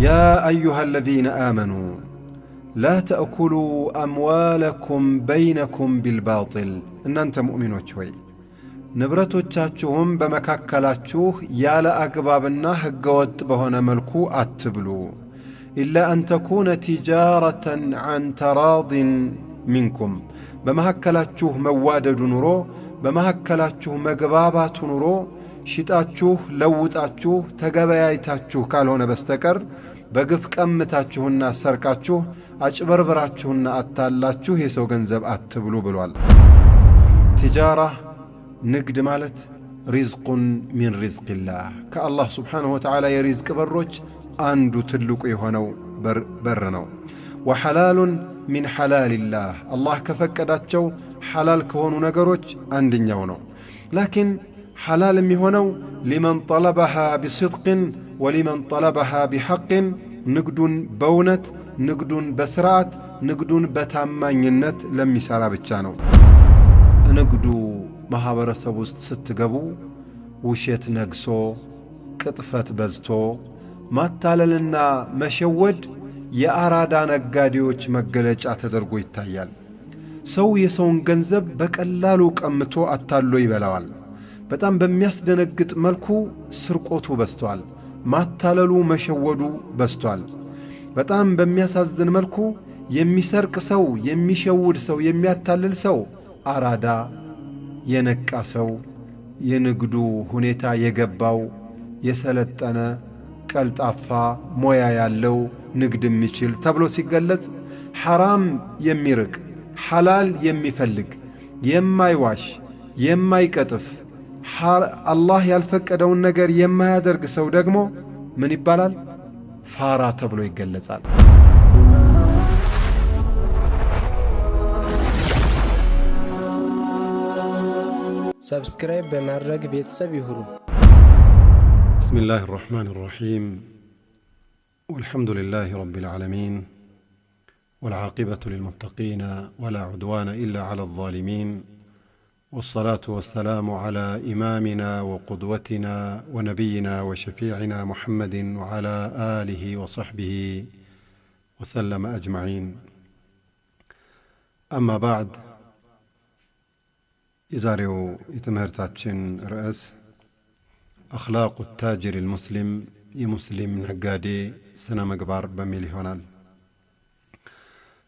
يا أيها الذين آمنوا لا تأكلوا أموالكم بينكم بالباطل إن أنت مؤمنون شوي ንብረቶቻችሁም በመካከላችሁ ያለ አግባብና ህገወጥ በሆነ መልኩ አትብሉ ኢላ አን ተኩነ ቲጃረተን ዐን ተራዲን ሚንኩም በመካከላችሁ መዋደዱ ኑሮ በመካከላችሁ መግባባቱ ኑሮ ሽጣችሁ ለውጣችሁ ተገበያይታችሁ ካልሆነ በስተቀር በግፍ ቀምታችሁና ሰርቃችሁ አጭበርብራችሁና አታላችሁ የሰው ገንዘብ አትብሉ ብሏል። ቲጃራ ንግድ ማለት ሪዝቁን ሚን ሪዝቅላህ ከአላህ ስብሓንሁ ወተዓላ የሪዝቅ በሮች አንዱ ትልቁ የሆነው በር ነው። ወሐላሉን ሚን ሐላልላህ አላህ ከፈቀዳቸው ሐላል ከሆኑ ነገሮች አንድኛው ነው። ላኪን ሐላል የሚሆነው ሊመን ጠለበሃ ቢስድቅን ወሊመን ጠለበሃ ቢሐቅን ንግዱን በእውነት ንግዱን በስርዓት ንግዱን በታማኝነት ለሚሰራ ብቻ ነው። ንግዱ ማህበረሰብ ውስጥ ስትገቡ ውሸት ነግሶ ቅጥፈት በዝቶ ማታለልና መሸወድ የአራዳ ነጋዴዎች መገለጫ ተደርጎ ይታያል። ሰው የሰውን ገንዘብ በቀላሉ ቀምቶ አታሎ ይበላዋል። በጣም በሚያስደነግጥ መልኩ ስርቆቱ በዝቷል። ማታለሉ መሸወዱ በዝቷል። በጣም በሚያሳዝን መልኩ የሚሰርቅ ሰው የሚሸውድ ሰው የሚያታልል ሰው አራዳ የነቃ ሰው የንግዱ ሁኔታ የገባው የሰለጠነ ቀልጣፋ ሞያ ያለው ንግድ የሚችል ተብሎ ሲገለጽ ሐራም የሚርቅ ሐላል የሚፈልግ የማይዋሽ የማይቀጥፍ አላህ ያልፈቀደውን ነገር የማያደርግ ሰው ደግሞ ምን ይባላል? ፋራ ተብሎ ይገለጻል። ሰብስክራይብ በማድረግ ቤተሰብ ይሁኑ። بسم الله الرحمن الرحيم والحمد لله رب العالمين والعاقبة للمتقين ولا عدوان إلا على الظالمين والصلاة والسلام على إمامنا وقدوتنا ونبينا وشفيعنا محمد وعلى آله وصحبه وسلم أجمعين. أما بعد የዛሬው የትምህርታችን ርዕስ አኽላቁ ታጅር ልሙስሊም የሙስሊም ነጋዴ ስነ ምግባር በሚል ይሆናል።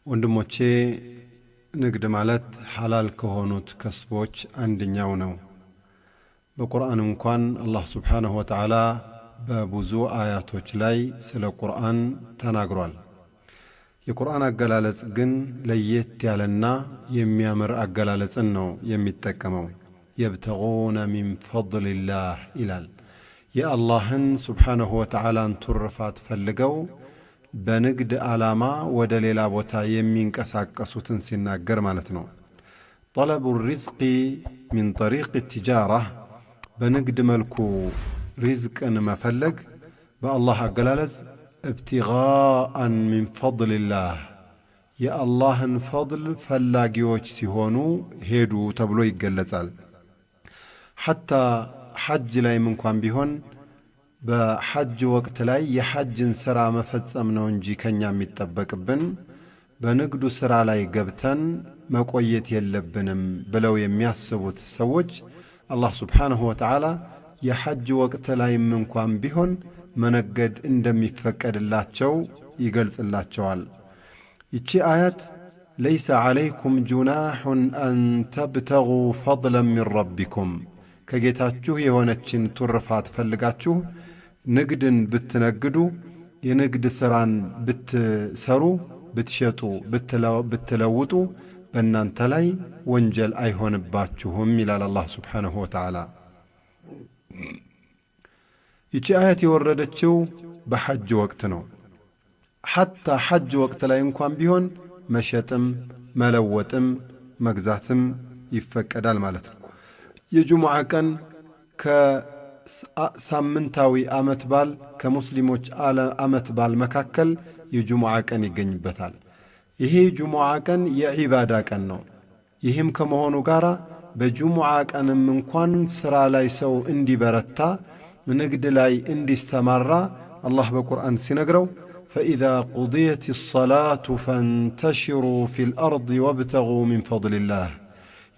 ወንድሞቼ ንግድ ማለት ሐላል ከሆኑት ከስቦች አንደኛው ነው። በቁርአን እንኳን አላህ ስብሓንሁ ወተዓላ በብዙ አያቶች ላይ ስለ ቁርአን ተናግሯል። የቁርአን አገላለጽ ግን ለየት ያለና የሚያምር አገላለጽን ነው የሚጠቀመው። የብተጉነ ሚን ፈድልላህ ይላል። የአላህን ስብሓንሁ ወተዓላን ቱርፋት ፈልገው በንግድ ዓላማ ወደ ሌላ ቦታ የሚንቀሳቀሱትን ሲናገር ማለት ነው። ጠለቡ ሪዝቂ ሚን ጠሪቅ ቲጃራ በንግድ መልኩ ሪዝቅን መፈለግ በአላህ አገላለጽ ابتغاءً من فضل الله የአላህን ፈضል ፈላጊዎች ሲሆኑ ሄዱ ተብሎ ይገለጻል። ሐታ ሐጅ ላይም እንኳን ቢሆን በሐጅ ወቅት ላይ የሐጅን ሥራ መፈጸም ነው እንጂ ከኛ የሚጠበቅብን በንግዱ ሥራ ላይ ገብተን መቆየት የለብንም ብለው የሚያስቡት ሰዎች አላህ ስብሓንሁ ወተዓላ የሐጅ ወቅት ላይም እንኳን ቢሆን መነገድ እንደሚፈቀድላቸው ይገልጽላቸዋል። ይቺ አያት ለይሰ ዓለይኩም ጁናሑን አን ተብተጉ ፈضለን ሚን ረቢኩም ከጌታችሁ የሆነችን ቱርፋት ፈልጋችሁ ንግድን ብትነግዱ የንግድ ሥራን ብትሰሩ ብትሸጡ ብትለውጡ በእናንተ ላይ ወንጀል አይሆንባችሁም ይላል አላህ ስብሓንሁ ወተዓላ። ይቺ አያት የወረደችው በሐጅ ወቅት ነው። ሐታ ሐጅ ወቅት ላይ እንኳን ቢሆን መሸጥም መለወጥም መግዛትም ይፈቀዳል ማለት ነው። የጁሙዓ ቀን ከሳምንታዊ ዓመት በዓል ከሙስሊሞች ዓመት በዓል መካከል የጁሙዓ ቀን ይገኝበታል። ይሄ ጁሙዓ ቀን የዒባዳ ቀን ነው። ይህም ከመሆኑ ጋር በጁሙዓ ቀንም እንኳን ሥራ ላይ ሰው እንዲበረታ ንግድ ላይ እንዲሰማራ الله بقرآن سنقرو فإذا قضيت الصلاة فانتشروا في الأرض وابتغوا من فضل الله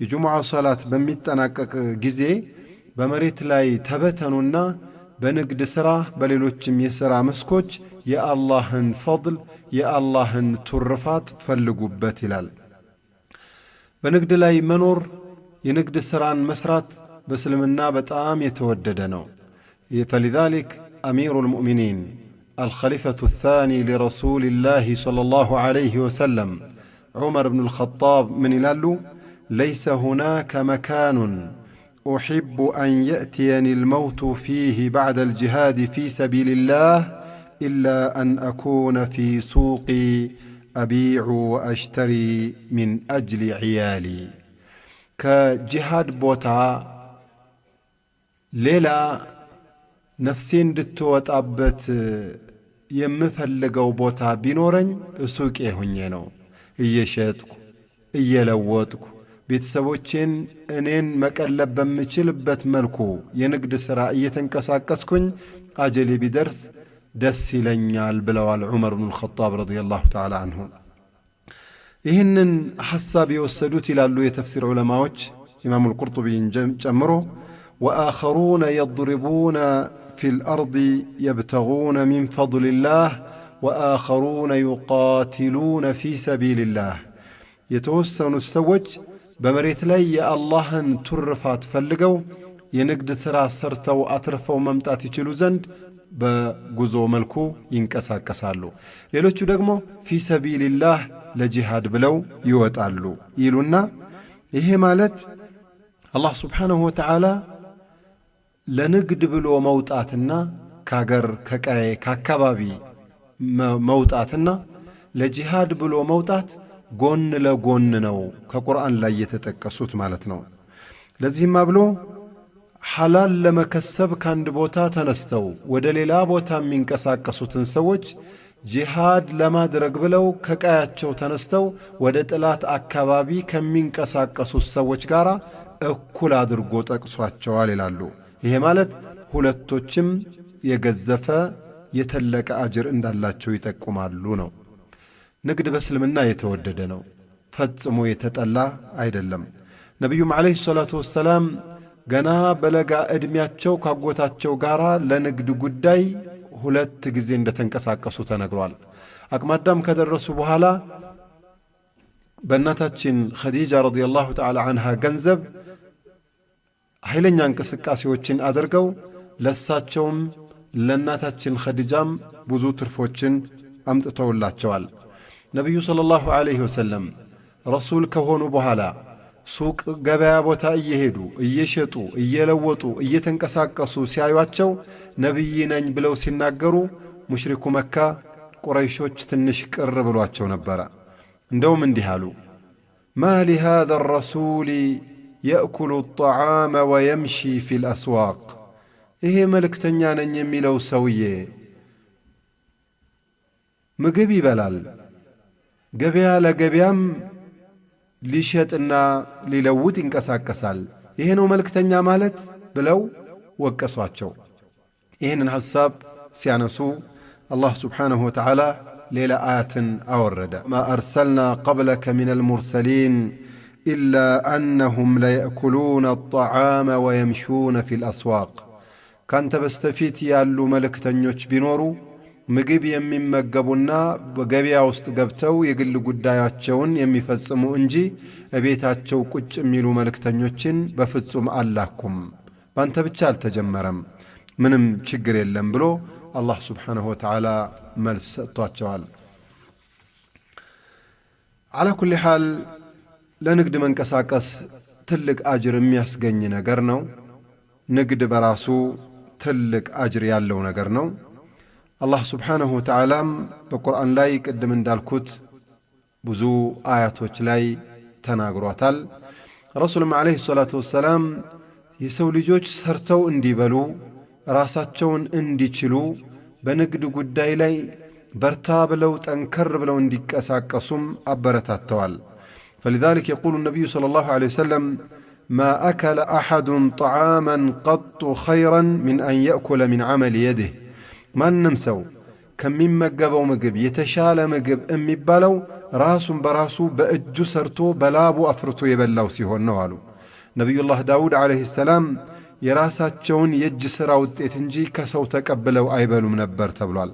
የጁሙዓ ሶላት በሚጠናቀቅ ጊዜ በመሬት ላይ ተበተኑና በንግድ ሥራ በሌሎችም የሥራ መስኮች የአላህን ፈضል የአላህን ትሩፋት ፈልጉበት ይላል። በንግድ ላይ መኖር የንግድ ሥራን መስራት በእስልምና በጣም የተወደደ ነው። فلذلك أمير المؤمنين الخليفة الثاني لرسول الله صلى الله عليه وسلم عمر بن الخطاب من يلالو ليس هناك مكان أحب أن يأتيني الموت فيه بعد الجهاد في سبيل الله إلا أن أكون في سوقي أبيع وأشتري من أجل عيالي كجهاد بوتا ليلة نفسين دتوت أبت يمفلقو بوتا بينورن سوق إيهنينو إيشاتكو إيلواتكو ቤተሰቦቼን እኔን መቀለብ በምችልበት መልኩ የንግድ ሥራ እየተንቀሳቀስኩኝ አጀሌ ቢደርስ ደስ ይለኛል ብለዋል ዑመር ብኑ አልኸጣብ ረዲየላሁ ተዓላ አንሁ። ይህንን ሐሳብ የወሰዱት ይላሉ የተፍሲር ዑለማዎች ኢማሙ አልቁርጡቢን ጨምሮ ወአኸሩነ የضربون في الأرض يبتغون من فضل الله وآخرون يقاتلون في سبيل الله የተወሰኑ ሰዎች በመሬት ላይ የአላህን ትሩፋት ፈልገው የንግድ ሥራ ሰርተው አትርፈው መምጣት ይችሉ ዘንድ በጉዞ መልኩ ይንቀሳቀሳሉ። ሌሎቹ ደግሞ ፊ ሰቢልላህ ለጂሃድ ብለው ይወጣሉ ይሉና ይሄ ማለት አላህ ስብሓንሁ ወተዓላ ለንግድ ብሎ መውጣትና ከአገር ከቀዬ ከአካባቢ መውጣትና ለጂሃድ ብሎ መውጣት ጎን ለጎን ነው ከቁርአን ላይ የተጠቀሱት ማለት ነው። ለዚህም ብሎ ሐላል ለመከሰብ ካንድ ቦታ ተነስተው ወደ ሌላ ቦታ የሚንቀሳቀሱትን ሰዎች ጂሃድ ለማድረግ ብለው ከቀያቸው ተነስተው ወደ ጥላት አካባቢ ከሚንቀሳቀሱት ሰዎች ጋር እኩል አድርጎ ጠቅሷቸዋል ይላሉ። ይሄ ማለት ሁለቶችም የገዘፈ የተለቀ አጅር እንዳላቸው ይጠቁማሉ ነው። ንግድ በእስልምና የተወደደ ነው፣ ፈጽሞ የተጠላ አይደለም። ነቢዩም ዓለይሂ ሰላቱ ወሰላም ገና በለጋ ዕድሜያቸው ካጎታቸው ጋር ለንግድ ጉዳይ 2 ጊዜ እንደተንቀሳቀሱ ተነግሯል። አቅመ አዳም ከደረሱ በኋላ በእናታችን ኸዲጃ ረዲየላሁ ተዓላ አንሃ ገንዘብ ኃይለኛ እንቅስቃሴዎችን አድርገው ለሳቸውም ለእናታችን ኸዲጃም ብዙ ትርፎችን አምጥተውላቸዋል። ነቢዩ ሰለላሁ ዐለይሂ ወሰለም ረሱል ከሆኑ በኋላ ሱቅ ገበያ ቦታ እየሄዱ እየሸጡ እየለወጡ እየተንቀሳቀሱ ሲያዩአቸው ነቢይ ነኝ ብለው ሲናገሩ ሙሽሪኩ መካ ቁረይሾች ትንሽ ቅር ብሏቸው ነበረ። እንደውም እንዲህ አሉ፣ ማ ሊሃዛ ረሱሊ የእኩሉ ጣዓመ ወየምሺ ፊል አስዋቅ። ይሄ መልእክተኛ ነኝ የሚለው ሰውዬ ምግብ ይበላል፣ ገበያ ለገበያም ሊሸጥና ሊለውጥ ይንቀሳቀሳል። ይሄ ነው መልእክተኛ ማለት ብለው ወቀሷቸው። ይህንን ሐሳብ ሲያነሱ አላህ ስብሓንሁ ወተዓላ ሌላ አያትን አወረደ። ማ አርሰልና ቀብለከ ሚነል ሙርሰሊን ኢላ አነሁም ለየእኩሉነ አጣዓመ ወየምሹነ ፊል አስዋቅ። ካንተ በስተፊት ያሉ መልእክተኞች ቢኖሩ ምግብ የሚመገቡና በገበያ ውስጥ ገብተው የግል ጉዳያቸውን የሚፈጽሙ እንጂ እቤታቸው ቁጭ የሚሉ መልእክተኞችን በፍጹም አላኩም፣ ባንተ ብቻ አልተጀመረም፣ ምንም ችግር የለም ብሎ አላህ ስብሓንሁ ወተዓላ መልስ ሰጥቷቸዋል። ዓላ ኩሊ ሓል ለንግድ መንቀሳቀስ ትልቅ አጅር የሚያስገኝ ነገር ነው። ንግድ በራሱ ትልቅ አጅር ያለው ነገር ነው። አላህ ስብሓንሁ ወተዓላም በቁርአን ላይ ቅድም እንዳልኩት ብዙ አያቶች ላይ ተናግሯታል። ረሱልም ዓለይሂ ሰላቱ ወሰላም የሰው ልጆች ሰርተው እንዲበሉ ራሳቸውን እንዲችሉ በንግድ ጉዳይ ላይ በርታ ብለው ጠንከር ብለው እንዲቀሳቀሱም አበረታተዋል። فلذلك يقول النبي صلى الله عليه وسلم ما أكل أحد طعاما قط خيرا من أن يأكل من عمل يده ማንም ሰው ከሚመገበው ምግብ የተሻለ ምግብ የሚባለው ራሱን በራሱ በእጁ ሰርቶ በላቡ አፍርቶ የበላው ሲሆን ነው አሉ። ነቢዩላህ ዳውድ ዓለይሂ ሰላም የራሳቸውን የእጅ ሥራ ውጤት እንጂ ከሰው ተቀብለው አይበሉም ነበር ተብሏል።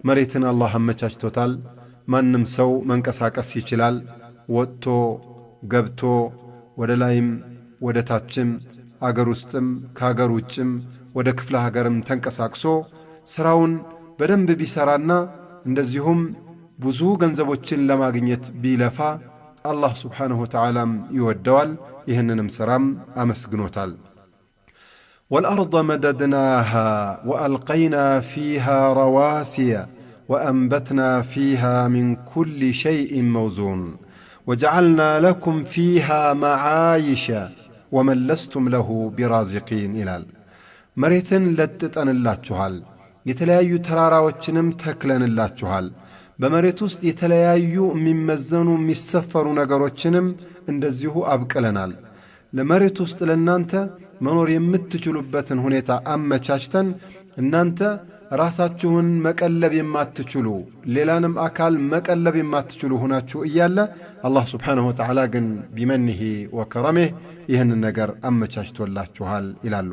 መሬትን አላህ አመቻችቶታል። ማንም ሰው መንቀሳቀስ ይችላል። ወጥቶ ገብቶ ወደ ላይም ወደ ታችም አገር ውስጥም ከአገር ውጭም ወደ ክፍለ ሀገርም ተንቀሳቅሶ ሥራውን በደንብ ቢሰራና እንደዚሁም ብዙ ገንዘቦችን ለማግኘት ቢለፋ አላህ ስብሓንሁ ወተዓላም ይወደዋል። ይህንንም ሥራም አመስግኖታል። ወልአርض መደድናሃ ወአልቀይና ፊሃ ረዋሲየ ወአንበትና ፊሃ ምን ኩል ሸይእን መውዙን ወጀዓልና ለኩም ፊሃ መዓይሸ ወመን ለስቱም ለሁ ቢራዚቂን ይላል። መሬትን ለጥጠንላችኋል፣ የተለያዩ ተራራዎችንም ተክለንላችኋል። በመሬት ውስጥ የተለያዩ የሚመዘኑ የሚሰፈሩ ነገሮችንም እንደዚሁ አብቅለናል። ለመሬት ውስጥ ለእናንተ መኖር የምትችሉበትን ሁኔታ አመቻችተን እናንተ ራሳችሁን መቀለብ የማትችሉ ሌላንም አካል መቀለብ የማትችሉ ሆናችሁ እያለ አላህ ስብሓንሁ ወተዓላ ግን ቢመኒሂ ወከረሚህ ይህንን ነገር አመቻችቶላችኋል ይላሉ።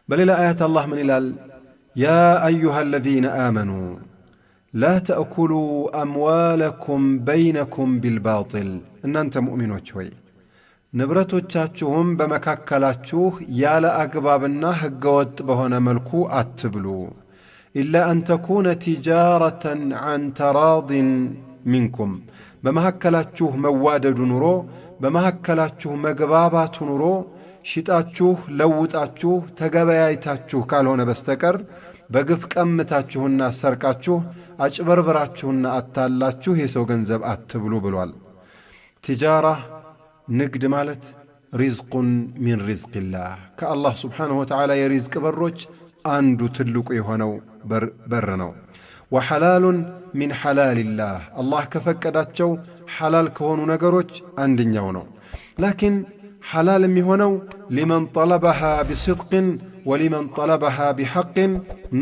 በሌላ አያት አላህ ምን ይላል? ያ አዩሃ አለዚነ አመኑ ላ ተእኩሉ አምዋለኩም በይነኩም ቢልባጢል፣ እናንተ ሙእሚኖች ሆይ ንብረቶቻችሁም በመካከላችሁ ያለ አግባብና ሕገወጥ በሆነ መልኩ አትብሉ። ኢላ አን ተኩነ ቲጃረተን ዐን ተራዲን ሚንኩም፣ በመካከላችሁ መዋደዱ ኑሮ በመካከላችሁ መግባባቱ ኑሮ ሽጣችሁ ለውጣችሁ ተገበያይታችሁ ካልሆነ በስተቀር በግፍ ቀምታችሁና ሰርቃችሁ አጭበርብራችሁና አታላችሁ የሰው ገንዘብ አትብሉ ብሏል። ቲጃራ ንግድ ማለት ሪዝቁን ሚን ሪዝቅላህ ከአላህ ስብሓንሁ ወተዓላ የሪዝቅ በሮች አንዱ ትልቁ የሆነው በር ነው። ወሐላሉን ሚን ሐላልላህ አላህ ከፈቀዳቸው ሐላል ከሆኑ ነገሮች አንድኛው ነው። ላኪን ሐላል የሚሆነው ሊመን ጠለበሃ ቢስድቅን ወሊመን ጠለበሃ ቢሐቅን፣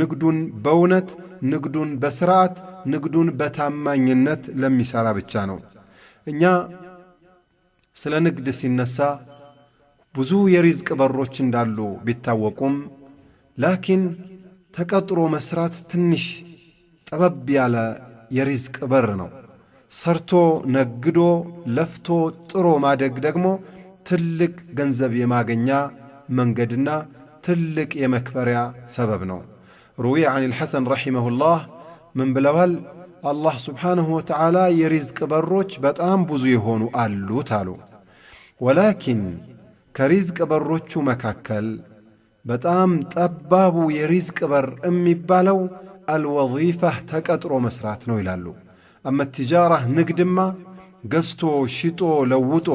ንግዱን በእውነት ንግዱን በስርዓት ንግዱን በታማኝነት ለሚሠራ ብቻ ነው። እኛ ስለ ንግድ ሲነሳ ብዙ የሪዝቅ በሮች እንዳሉ ቢታወቁም ላኪን ተቀጥሮ መስራት ትንሽ ጠበብ ያለ የሪዝቅ በር ነው። ሰርቶ ነግዶ ለፍቶ ጥሮ ማደግ ደግሞ ትልቅ ገንዘብ የማገኛ መንገድና ትልቅ የመክበሪያ ሰበብ ነው። ሩዊ عن الحسن رحمه الله ምን ብለዋል? አላህ ስብሓንሁ ወተዓላ የሪዝቅ በሮች በጣም ብዙ የሆኑ አሉት አሉ። ወላኪን ከሪዝቅ በሮቹ መካከል በጣም ጠባቡ የሪዝቅ በር የሚባለው አልወዚፋህ ተቀጥሮ መስራት ነው ይላሉ። አመ ቲጃራህ ንግድማ ገዝቶ ሽጦ ለውጦ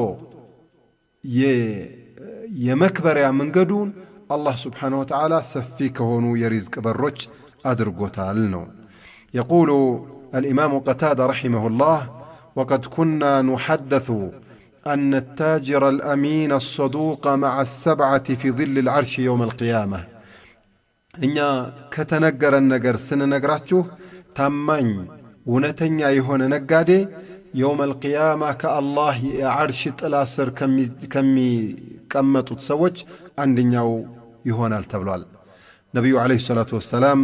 የመክበሪያ መንገዱን አላህ ስብሓንሁ ወተዓላ ሰፊ ከሆኑ የሪዝቅ በሮች አድርጎታል ነው። የቁሉ الإمام قتادة رحمه الله وقد كنا نحدث أن التاجر الأمين الصدوق مع السبعة في ظل العرش يوم القيامة إنيا كتنقر النقر سننقراتشو تامين ونتنيا يهون نقادي يوم القيامة كالله عرش تلاسر كمي كمتو تسوج عندنياو يهون التبلوال نبي عليه الصلاة والسلام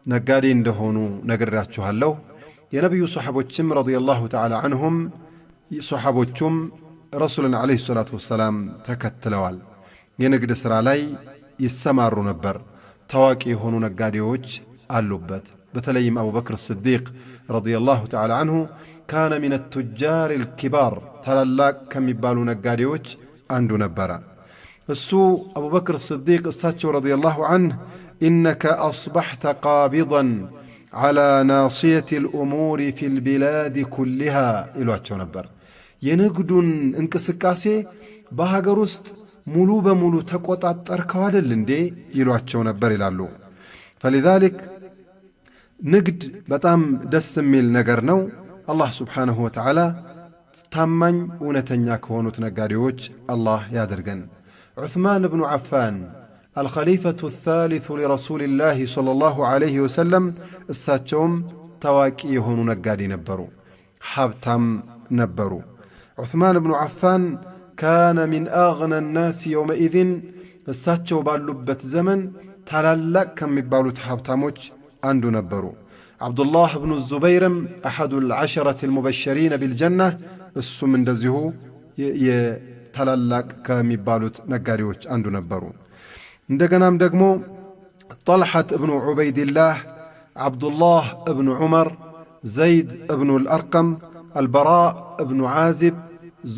نقادي اندهونو نقراتشو هلو يا نبي صحابوچم رضي الله تعالى عنهم صحابوچم رسولنا عليه الصلاة والسلام تكتلوال ينقد سرا لاي يسمارو نبر تواكي هونو نقاديوج አሉበት። በተለይም አቡበክር ስዲቅ ረዲየላሁ ተዓላ አንሁ ካነ ሚነ ቱጃር ልኪባር ታላላቅ ከሚባሉ ነጋዴዎች አንዱ ነበረ። እሱ አቡበክር ስዲቅ እሳቸው ረዲየላሁ አንህ ኢነከ አስበሕተ ቃቢضን ዓላ ናስየት ልእሙር ፊ ልቢላድ ኩልሃ ይሏቸው ነበር። የንግዱን እንቅስቃሴ በሀገር ውስጥ ሙሉ በሙሉ ተቆጣጠርከው አይደል እንዴ ይሏቸው ነበር ይላሉ። فلذلك ንግድ በጣም ደስ የሚል ነገር ነው። አላህ ስብሓንሁ ወተዓላ ታማኝ እውነተኛ ከሆኑት ነጋዴዎች አላህ ያደርገን። ዑስማን ብኑ ዓፋን الخليفة الثالث لرسول الله صلى الله عليه وسلم الساتشوم تواكي هونو نقادي نبرو حابتام نبرو. عثمان بن عفان كان من أغنى الناس يومئذ الساتشو باللبة زمن تلالك كم يبالو تحابتاموش عنده نبرو. عبد الله بن الزبير أحد العشرة المبشرين بالجنة السمن دزيهو يتلالك كم يبالو نقاريوش عنده نبرو. እንደገናም ደግሞ طلحة ابن عبيد الله عبد الله ابن عمر زيد ابن الأرقم البراء ابن عازب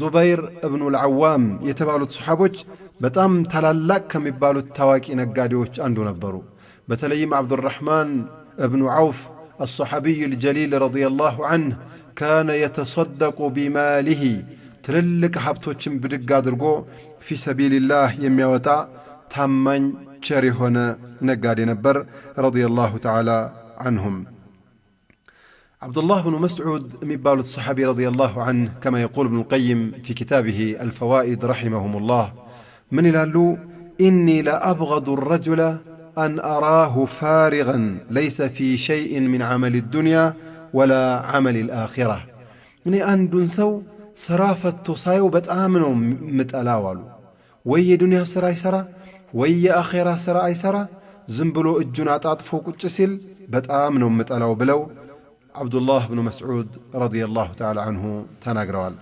زبير ابن العوام የተባሉት ሱሐቦች በጣም ታላላቅ ከሚባሉት ታዋቂ ነጋዴዎች አንዱ ነበሩ። በተለይም عبد الرحمن ابن عوف الصحابي الجليل رضي الله عنه كان يتصدق بماله ትልልቅ ሀብቶችን ብድግ አድርጎ في سبيل الله የሚያወጣ ታማኝ ቸር የሆነ ነጋዴ ነበር رضي الله تعالى عنهم. عبد الله بن مسعود مبال الصحابي رضي الله عنه كما يقول ابن القيم في كتابه الفوائد رحمهم الله من يلالو إني لأبغض الرجل أن أراه فارغا ليس في شيء من عمل الدنيا ولا عمل الآخرة. من أندون سو سرافة تصايو بتآمنوا متألاوالو وي دنيا سراي سرا وي آخرة سراي سرا زنبلو الجنات أطفو كتسل بتآمنوا متألاو بلو عبد الله بن مسعود رضي الله تعالى عنه تناقروال.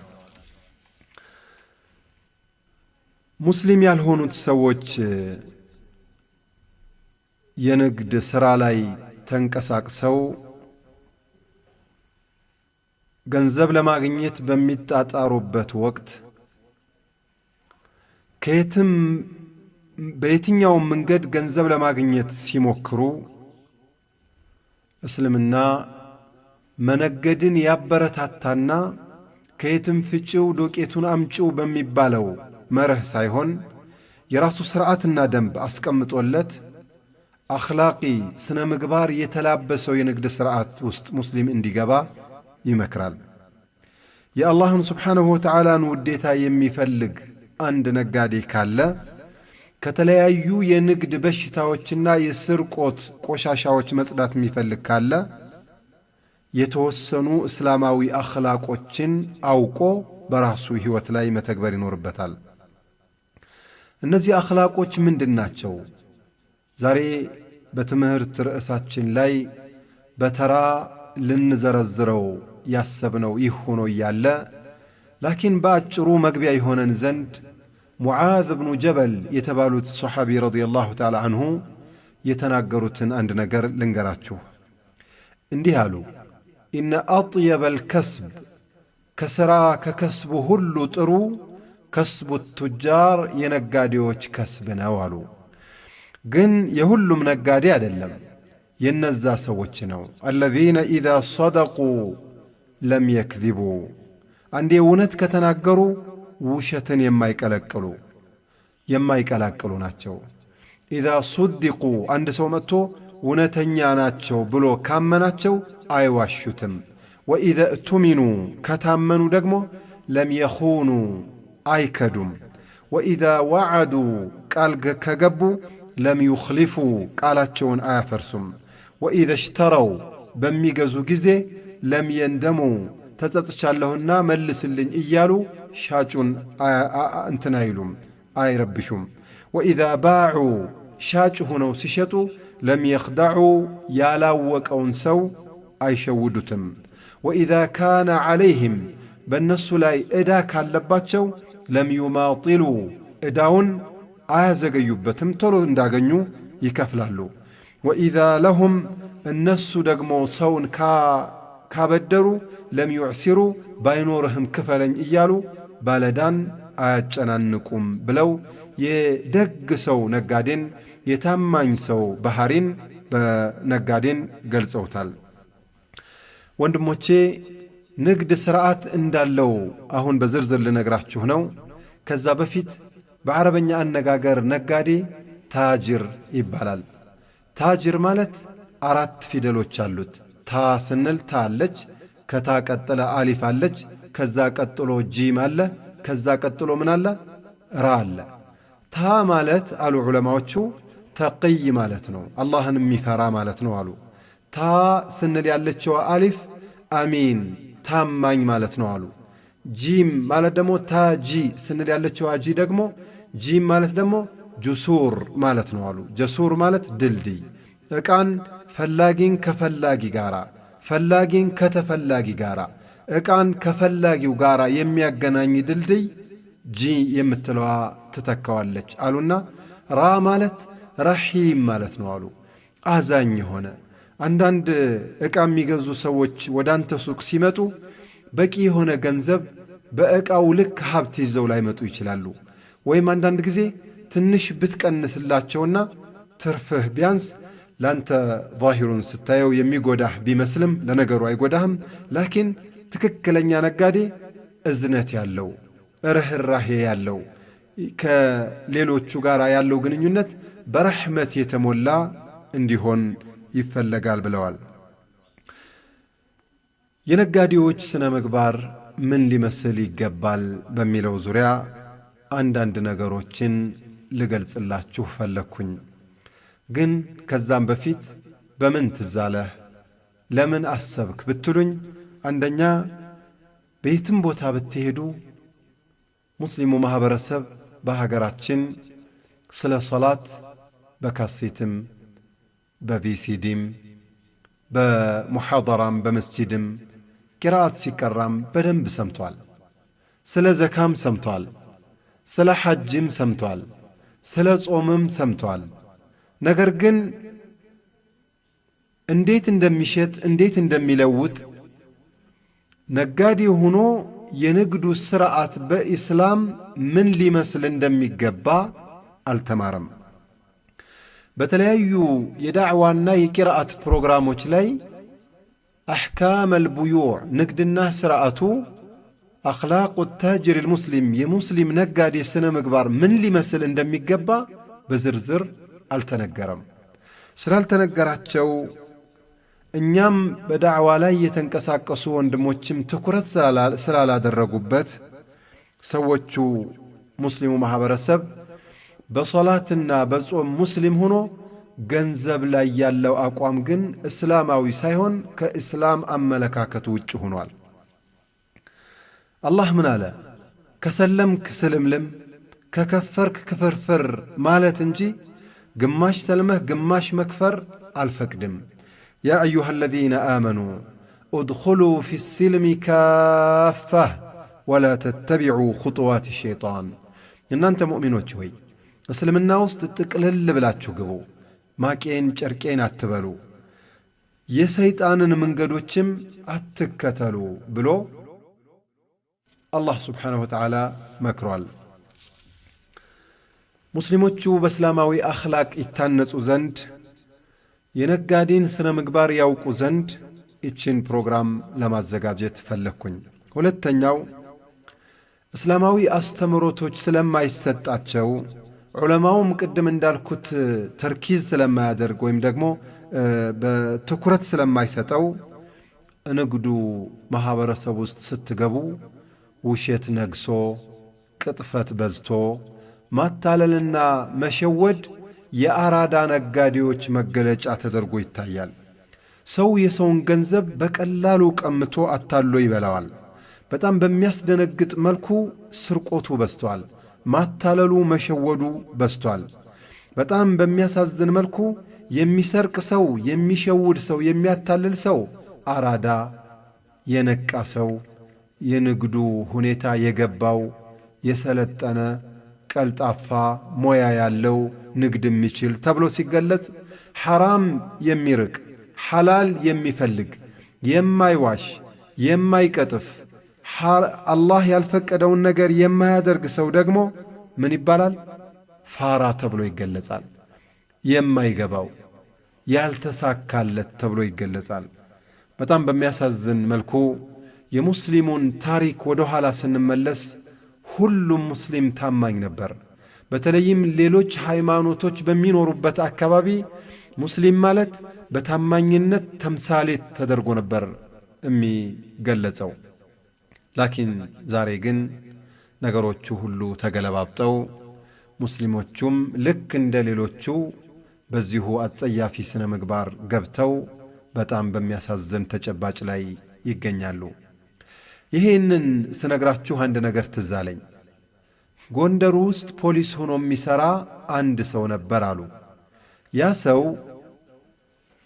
مسلم يالهونو تسوج ينقد سرالاي تنكساك سو ገንዘብ ለማግኘት በሚጣጣሩበት ወቅት ከየትም በየትኛውም መንገድ ገንዘብ ለማግኘት ሲሞክሩ እስልምና መነገድን ያበረታታና ከየትም ፍጪው ዶቄቱን አምጪው በሚባለው መርህ ሳይሆን የራሱ ሥርዓትና ደንብ አስቀምጦለት አኽላቂ ስነ ምግባር የተላበሰው የንግድ ሥርዓት ውስጥ ሙስሊም እንዲገባ ይመክራል። የአላህን ስብሓንሁ ወተዓላን ውዴታ የሚፈልግ አንድ ነጋዴ ካለ ከተለያዩ የንግድ በሽታዎችና የስርቆት ቆሻሻዎች መጽዳት የሚፈልግ ካለ የተወሰኑ እስላማዊ አኽላቆችን አውቆ በራሱ ሕይወት ላይ መተግበር ይኖርበታል። እነዚህ አኽላቆች ምንድናቸው? ዛሬ በትምህርት ርዕሳችን ላይ በተራ ልንዘረዝረው ያሰብነው ይህ ሆኖ እያለ ላኪን በአጭሩ መግቢያ ይሆነን ዘንድ ሙዓዝ ብኑ ጀበል የተባሉት ሶሓቢ ረዲየላሁ ተዓላ አንሁ የተናገሩትን አንድ ነገር ልንገራችሁ። እንዲህ አሉ፣ ኢነ አጥየበል ከስብ ከሥራ ከከስቡ ሁሉ ጥሩ ከስቡ ቱጃር የነጋዴዎች ከስብ ነው አሉ። ግን የሁሉም ነጋዴ አይደለም፣ የነዛ ሰዎች ነው። አለዚነ ኢዛ ሰደቁ ለም የክዚቡ አንዴ እውነት ከተናገሩ ውሸትን የማይቀላቅሉ ናቸው። ኢዛ ሱዲቁ አንድ ሰው መጥቶ እውነተኛ ናቸው ብሎ ካመናቸው አይዋሹትም። ወኢዛ እቱሚኑ ከታመኑ ደግሞ ለም የኹኑ አይከዱም። ወኢዛ ወዓዱ ቃል ከገቡ ለም ዩኽሊፉ ቃላቸውን አያፈርሱም። ወኢዛ እሽተረው በሚገዙ ጊዜ ለም የንደሙ ተጸጽቻለሁና መልስልኝ እያሉ ሻጩን እንትን አይሉም፣ አይረብሹም። ወኢዛ ባዑ ሻጭ ሆነው ሲሸጡ ለም የኽዳዑ ያላወቀውን ሰው አይሸውዱትም። ወኢዛ ካነ ዓለይህም በእነሱ ላይ ዕዳ ካለባቸው ለም ዩማጢሉ ዕዳውን አያዘገዩበትም፣ ቶሎ እንዳገኙ ይከፍላሉ። ወኢዛ ለሁም እነሱ ደግሞ ሰውን ካበደሩ ለም ዩዕሲሩ ባይኖርህም ክፈለኝ እያሉ ባለዳን አያጨናንቁም ብለው የደግ ሰው ነጋዴን የታማኝ ሰው ባህሪን በነጋዴን ገልጸውታል። ወንድሞቼ ንግድ ሥርዓት እንዳለው አሁን በዝርዝር ልነግራችሁ ነው። ከዛ በፊት በዓረበኛ አነጋገር ነጋዴ ታጅር ይባላል። ታጅር ማለት 4 ፊደሎች አሉት። ታ ስንል ታ አለች፣ ከታ ቀጥለ አሊፍ አለች፣ ከዛ ቀጥሎ ጂም አለ፣ ከዛ ቀጥሎ ምን አለ? ራ አለ። ታ ማለት አሉ ዑለማዎቹ ተቅይ ማለት ነው፣ አላህን የሚፈራ ማለት ነው አሉ። ታ ስንል ያለችው አሊፍ አሚን ታማኝ ማለት ነው አሉ። ጂም ማለት ደግሞ ታጂ ስንል ያለችው ጂ ደግሞ ጂም ማለት ደግሞ ጁሱር ማለት ነው አሉ። ጀሱር ማለት ድልድይ፣ ዕቃን ፈላጊን ከፈላጊ ጋራ፣ ፈላጊን ከተፈላጊ ጋራ፣ ዕቃን ከፈላጊው ጋራ የሚያገናኝ ድልድይ ጂ የምትለዋ ትተካዋለች አሉና ራ ማለት ረሂም ማለት ነው አሉ። አዛኝ የሆነ አንዳንድ ዕቃ የሚገዙ ሰዎች ወደ አንተ ሱቅ ሲመጡ በቂ የሆነ ገንዘብ በዕቃው ልክ ሀብት ይዘው ላይመጡ ይችላሉ። ወይም አንዳንድ ጊዜ ትንሽ ብትቀንስላቸውና ትርፍህ ቢያንስ ላንተ ዛሂሩን ስታየው የሚጎዳህ ቢመስልም ለነገሩ አይጎዳህም። ላኪን ትክክለኛ ነጋዴ እዝነት ያለው ርህራሄ ያለው ከሌሎቹ ጋር ያለው ግንኙነት በረሕመት የተሞላ እንዲሆን ይፈለጋል ብለዋል። የነጋዴዎች ስነ ምግባር ምን ሊመስል ይገባል በሚለው ዙሪያ አንዳንድ ነገሮችን ልገልጽላችሁ ፈለግኩኝ። ግን ከዛም በፊት በምን ትዛለህ ለምን አሰብክ ብትሉኝ፣ አንደኛ በየትም ቦታ ብትሄዱ ሙስሊሙ ማህበረሰብ በሀገራችን ስለ ሶላት በካሴትም በቪሲዲም በሙሐደራም በመስጂድም ቂራአት ሲቀራም በደንብ ሰምቷል። ስለ ዘካም ሰምቷል። ስለ ሐጅም ሰምቷል። ስለ ጾምም ሰምቷል። ነገር ግን እንዴት እንደሚሸጥ እንዴት እንደሚለውጥ ነጋዴ ሆኖ የንግዱ ሥርዓት በኢስላም ምን ሊመስል እንደሚገባ አልተማረም። በተለያዩ የዳዕዋና የቂራአት ፕሮግራሞች ላይ አሕካም አልቡዩዕ ንግድና ሥርዓቱ አኽላቁ ታጅር ልሙስሊም የሙስሊም ነጋዴ ስነ ምግባር ምን ሊመስል እንደሚገባ በዝርዝር አልተነገረም። ስላልተነገራቸው እኛም በዳዕዋ ላይ የተንቀሳቀሱ ወንድሞችም ትኩረት ስላላደረጉበት ሰዎቹ ሙስሊሙ ማህበረሰብ በሶላትና በጾም ሙስሊም ሆኖ ገንዘብ ላይ ያለው አቋም ግን እስላማዊ ሳይሆን ከእስላም አመለካከቱ ውጭ ሆኗል። አላህ ምን አለ? ከሰለምክ ስልምልም ከከፈርክ ክፍርፍር ማለት እንጂ ግማሽ ሰልመህ ግማሽ መክፈር አልፈቅድም። ያ አዩሃ አለዚነ አመኑ ኡድኹሉ ፊ ሲልሚ ካፋህ ወላ ተተቢዑ ኹጡዋት ሸይጣን። እናንተ ሙእሚኖች ሆይ እስልምና ውስጥ ጥቅልል ብላችሁ ግቡ፣ ማቄን ጨርቄን አትበሉ፣ የሰይጣንን መንገዶችም አትከተሉ ብሎ አላህ ስብሓንሁ ወተዓላ መክሯል። ሙስሊሞቹ በእስላማዊ አኽላቅ ይታነጹ ዘንድ የነጋዴን ስነ ምግባር ያውቁ ዘንድ ይችን ፕሮግራም ለማዘጋጀት ፈለግኩኝ። ሁለተኛው እስላማዊ አስተምሮቶች ስለማይሰጣቸው ዑለማውም ቅድም እንዳልኩት ተርኪዝ ስለማያደርግ ወይም ደግሞ በትኩረት ስለማይሰጠው ንግዱ ማህበረሰብ ውስጥ ስትገቡ ውሸት ነግሶ ቅጥፈት በዝቶ ማታለልና መሸወድ የአራዳ ነጋዴዎች መገለጫ ተደርጎ ይታያል። ሰው የሰውን ገንዘብ በቀላሉ ቀምቶ አታሎ ይበላዋል። በጣም በሚያስደነግጥ መልኩ ስርቆቱ በዝቷል። ማታለሉ መሸወዱ በዝቷል። በጣም በሚያሳዝን መልኩ የሚሰርቅ ሰው፣ የሚሸውድ ሰው፣ የሚያታልል ሰው አራዳ የነቃ ሰው፣ የንግዱ ሁኔታ የገባው የሰለጠነ ቀልጣፋ ሞያ ያለው ንግድ የሚችል ተብሎ ሲገለጽ ሐራም የሚርቅ ሐላል የሚፈልግ የማይዋሽ የማይቀጥፍ አላህ ያልፈቀደውን ነገር የማያደርግ ሰው ደግሞ ምን ይባላል? ፋራ ተብሎ ይገለጻል። የማይገባው ያልተሳካለት ተብሎ ይገለጻል። በጣም በሚያሳዝን መልኩ የሙስሊሙን ታሪክ ወደ ኋላ ስንመለስ ሁሉም ሙስሊም ታማኝ ነበር። በተለይም ሌሎች ሃይማኖቶች በሚኖሩበት አካባቢ ሙስሊም ማለት በታማኝነት ተምሳሌት ተደርጎ ነበር የሚገለጸው። ላኪን ዛሬ ግን ነገሮቹ ሁሉ ተገለባብጠው ሙስሊሞቹም ልክ እንደ ሌሎቹ በዚሁ አጸያፊ ስነ ምግባር ገብተው በጣም በሚያሳዝን ተጨባጭ ላይ ይገኛሉ። ይሄንን ስነግራችሁ አንድ ነገር ትዝ አለኝ። ጎንደር ውስጥ ፖሊስ ሆኖ የሚሰራ አንድ ሰው ነበር አሉ። ያ ሰው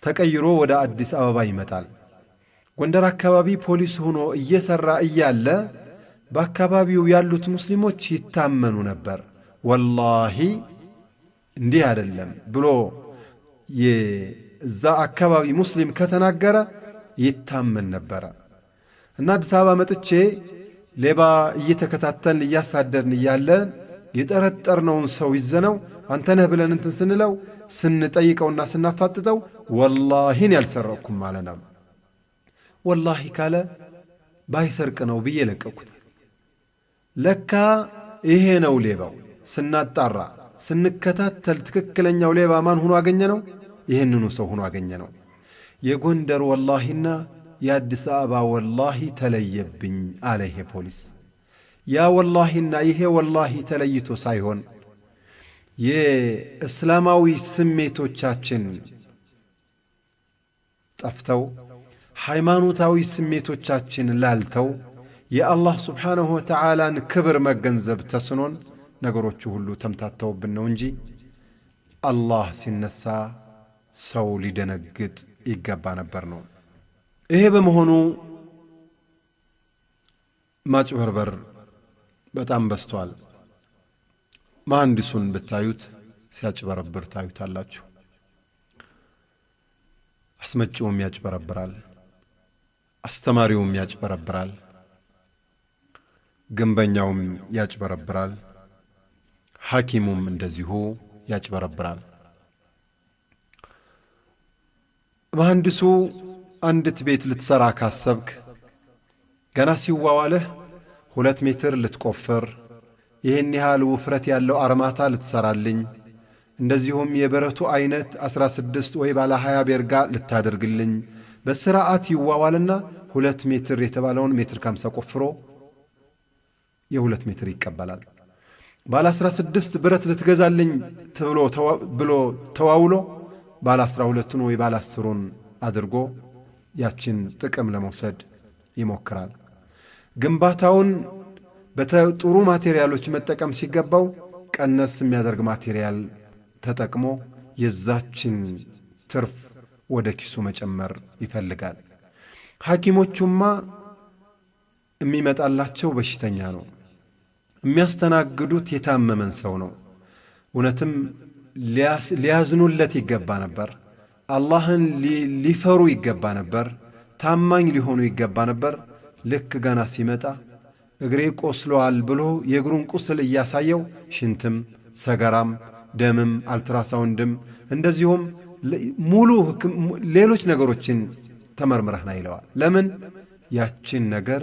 ተቀይሮ ወደ አዲስ አበባ ይመጣል። ጎንደር አካባቢ ፖሊስ ሆኖ እየሰራ እያለ በአካባቢው ያሉት ሙስሊሞች ይታመኑ ነበር። ወላሂ እንዲህ አይደለም ብሎ የዛ አካባቢ ሙስሊም ከተናገረ ይታመን ነበረ። እና አዲስ አበባ መጥቼ ሌባ እየተከታተልን እያሳደርን እያለ የጠረጠርነውን ሰው ይዘነው አንተ ነህ ብለን እንትን ስንለው ስንጠይቀውና ስናፋጥጠው ወላሂን ያልሰረኩም ማለት ነው። ወላሂ ካለ ባይሰርቅ ነው ብዬ ለቀኩት። ለካ ይሄ ነው ሌባው። ስናጣራ ስንከታተል ትክክለኛው ሌባ ማን ሆኖ አገኘ ነው? ይህንኑ ሰው ሆኖ አገኘ ነው። የጎንደር ወላሂና የአዲስ አበባ ወላሂ ተለየብኝ አለ ይሄ ፖሊስ። ያ ወላሂና ይሄ ወላሂ ተለይቶ ሳይሆን የእስላማዊ ስሜቶቻችን ጠፍተው ሃይማኖታዊ ስሜቶቻችን ላልተው የአላህ ስብሓንሁ ወተዓላን ክብር መገንዘብ ተስኖን ነገሮቹ ሁሉ ተምታተውብን ነው እንጂ አላህ ሲነሳ ሰው ሊደነግጥ ይገባ ነበር ነው። ይሄ በመሆኑ ማጭበርበር በጣም በዝቷል። መሐንዲሱን ብታዩት ሲያጭበረብር ታዩታላችሁ። አስመጪውም ያጭበረብራል፣ አስተማሪውም ያጭበረብራል፣ ግንበኛውም ያጭበረብራል፣ ሐኪሙም እንደዚሁ ያጭበረብራል። መሐንዲሱ አንዲት ቤት ልትሰራ ካሰብክ ገና ሲዋዋለህ 2 ሜትር ልትቆፍር፣ ይህን ያህል ውፍረት ያለው አርማታ ልትሰራልኝ፣ እንደዚሁም የብረቱ አይነት 16 ወይ ባለ 20 ቤርጋ ልታደርግልኝ በስርዓት ይዋዋልና 2 ሜትር የተባለውን ሜትር 50 ቆፍሮ የ2 ሜትር ይቀበላል። ባለ 16 ብረት ልትገዛልኝ ብሎ ተዋውሎ ባለ 12ን ወይ ባለ 10ን አድርጎ ያችን ጥቅም ለመውሰድ ይሞክራል። ግንባታውን በጥሩ ማቴሪያሎች መጠቀም ሲገባው ቀነስ የሚያደርግ ማቴሪያል ተጠቅሞ የዛችን ትርፍ ወደ ኪሱ መጨመር ይፈልጋል። ሐኪሞቹማ የሚመጣላቸው በሽተኛ ነው፣ የሚያስተናግዱት የታመመን ሰው ነው። እውነትም ሊያዝኑለት ይገባ ነበር፣ አላህን ሊፈሩ ይገባ ነበር፣ ታማኝ ሊሆኑ ይገባ ነበር። ልክ ገና ሲመጣ እግሬ ቆስሏል ብሎ የእግሩን ቁስል እያሳየው ሽንትም ሰገራም ደምም አልትራሳውንድም እንደዚሁም ሙሉ ሌሎች ነገሮችን ተመርምረህና ይለዋል። ለምን? ያችን ነገር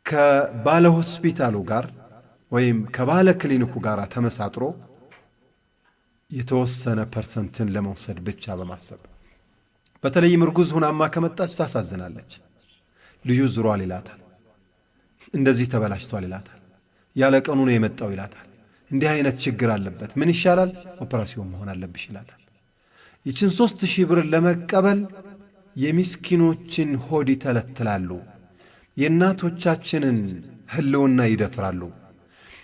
ከባለ ሆስፒታሉ ጋር ወይም ከባለ ክሊኒኩ ጋር ተመሳጥሮ የተወሰነ ፐርሰንትን ለመውሰድ ብቻ በማሰብ በተለይም እርጉዝ ሆናማ ከመጣች ታሳዝናለች። ልዩ ዝሯል ይላታል፣ እንደዚህ ተበላሽቷል ይላታል፣ ያለ ቀኑ ነው የመጣው ይላታል፣ እንዲህ አይነት ችግር አለበት፣ ምን ይሻላል? ኦፕራሲዮን መሆን አለብሽ ይላታል። ይችን 3000 ብር ለመቀበል የሚስኪኖችን ሆድ ይተለትላሉ፣ የእናቶቻችንን ህልውና ይደፍራሉ።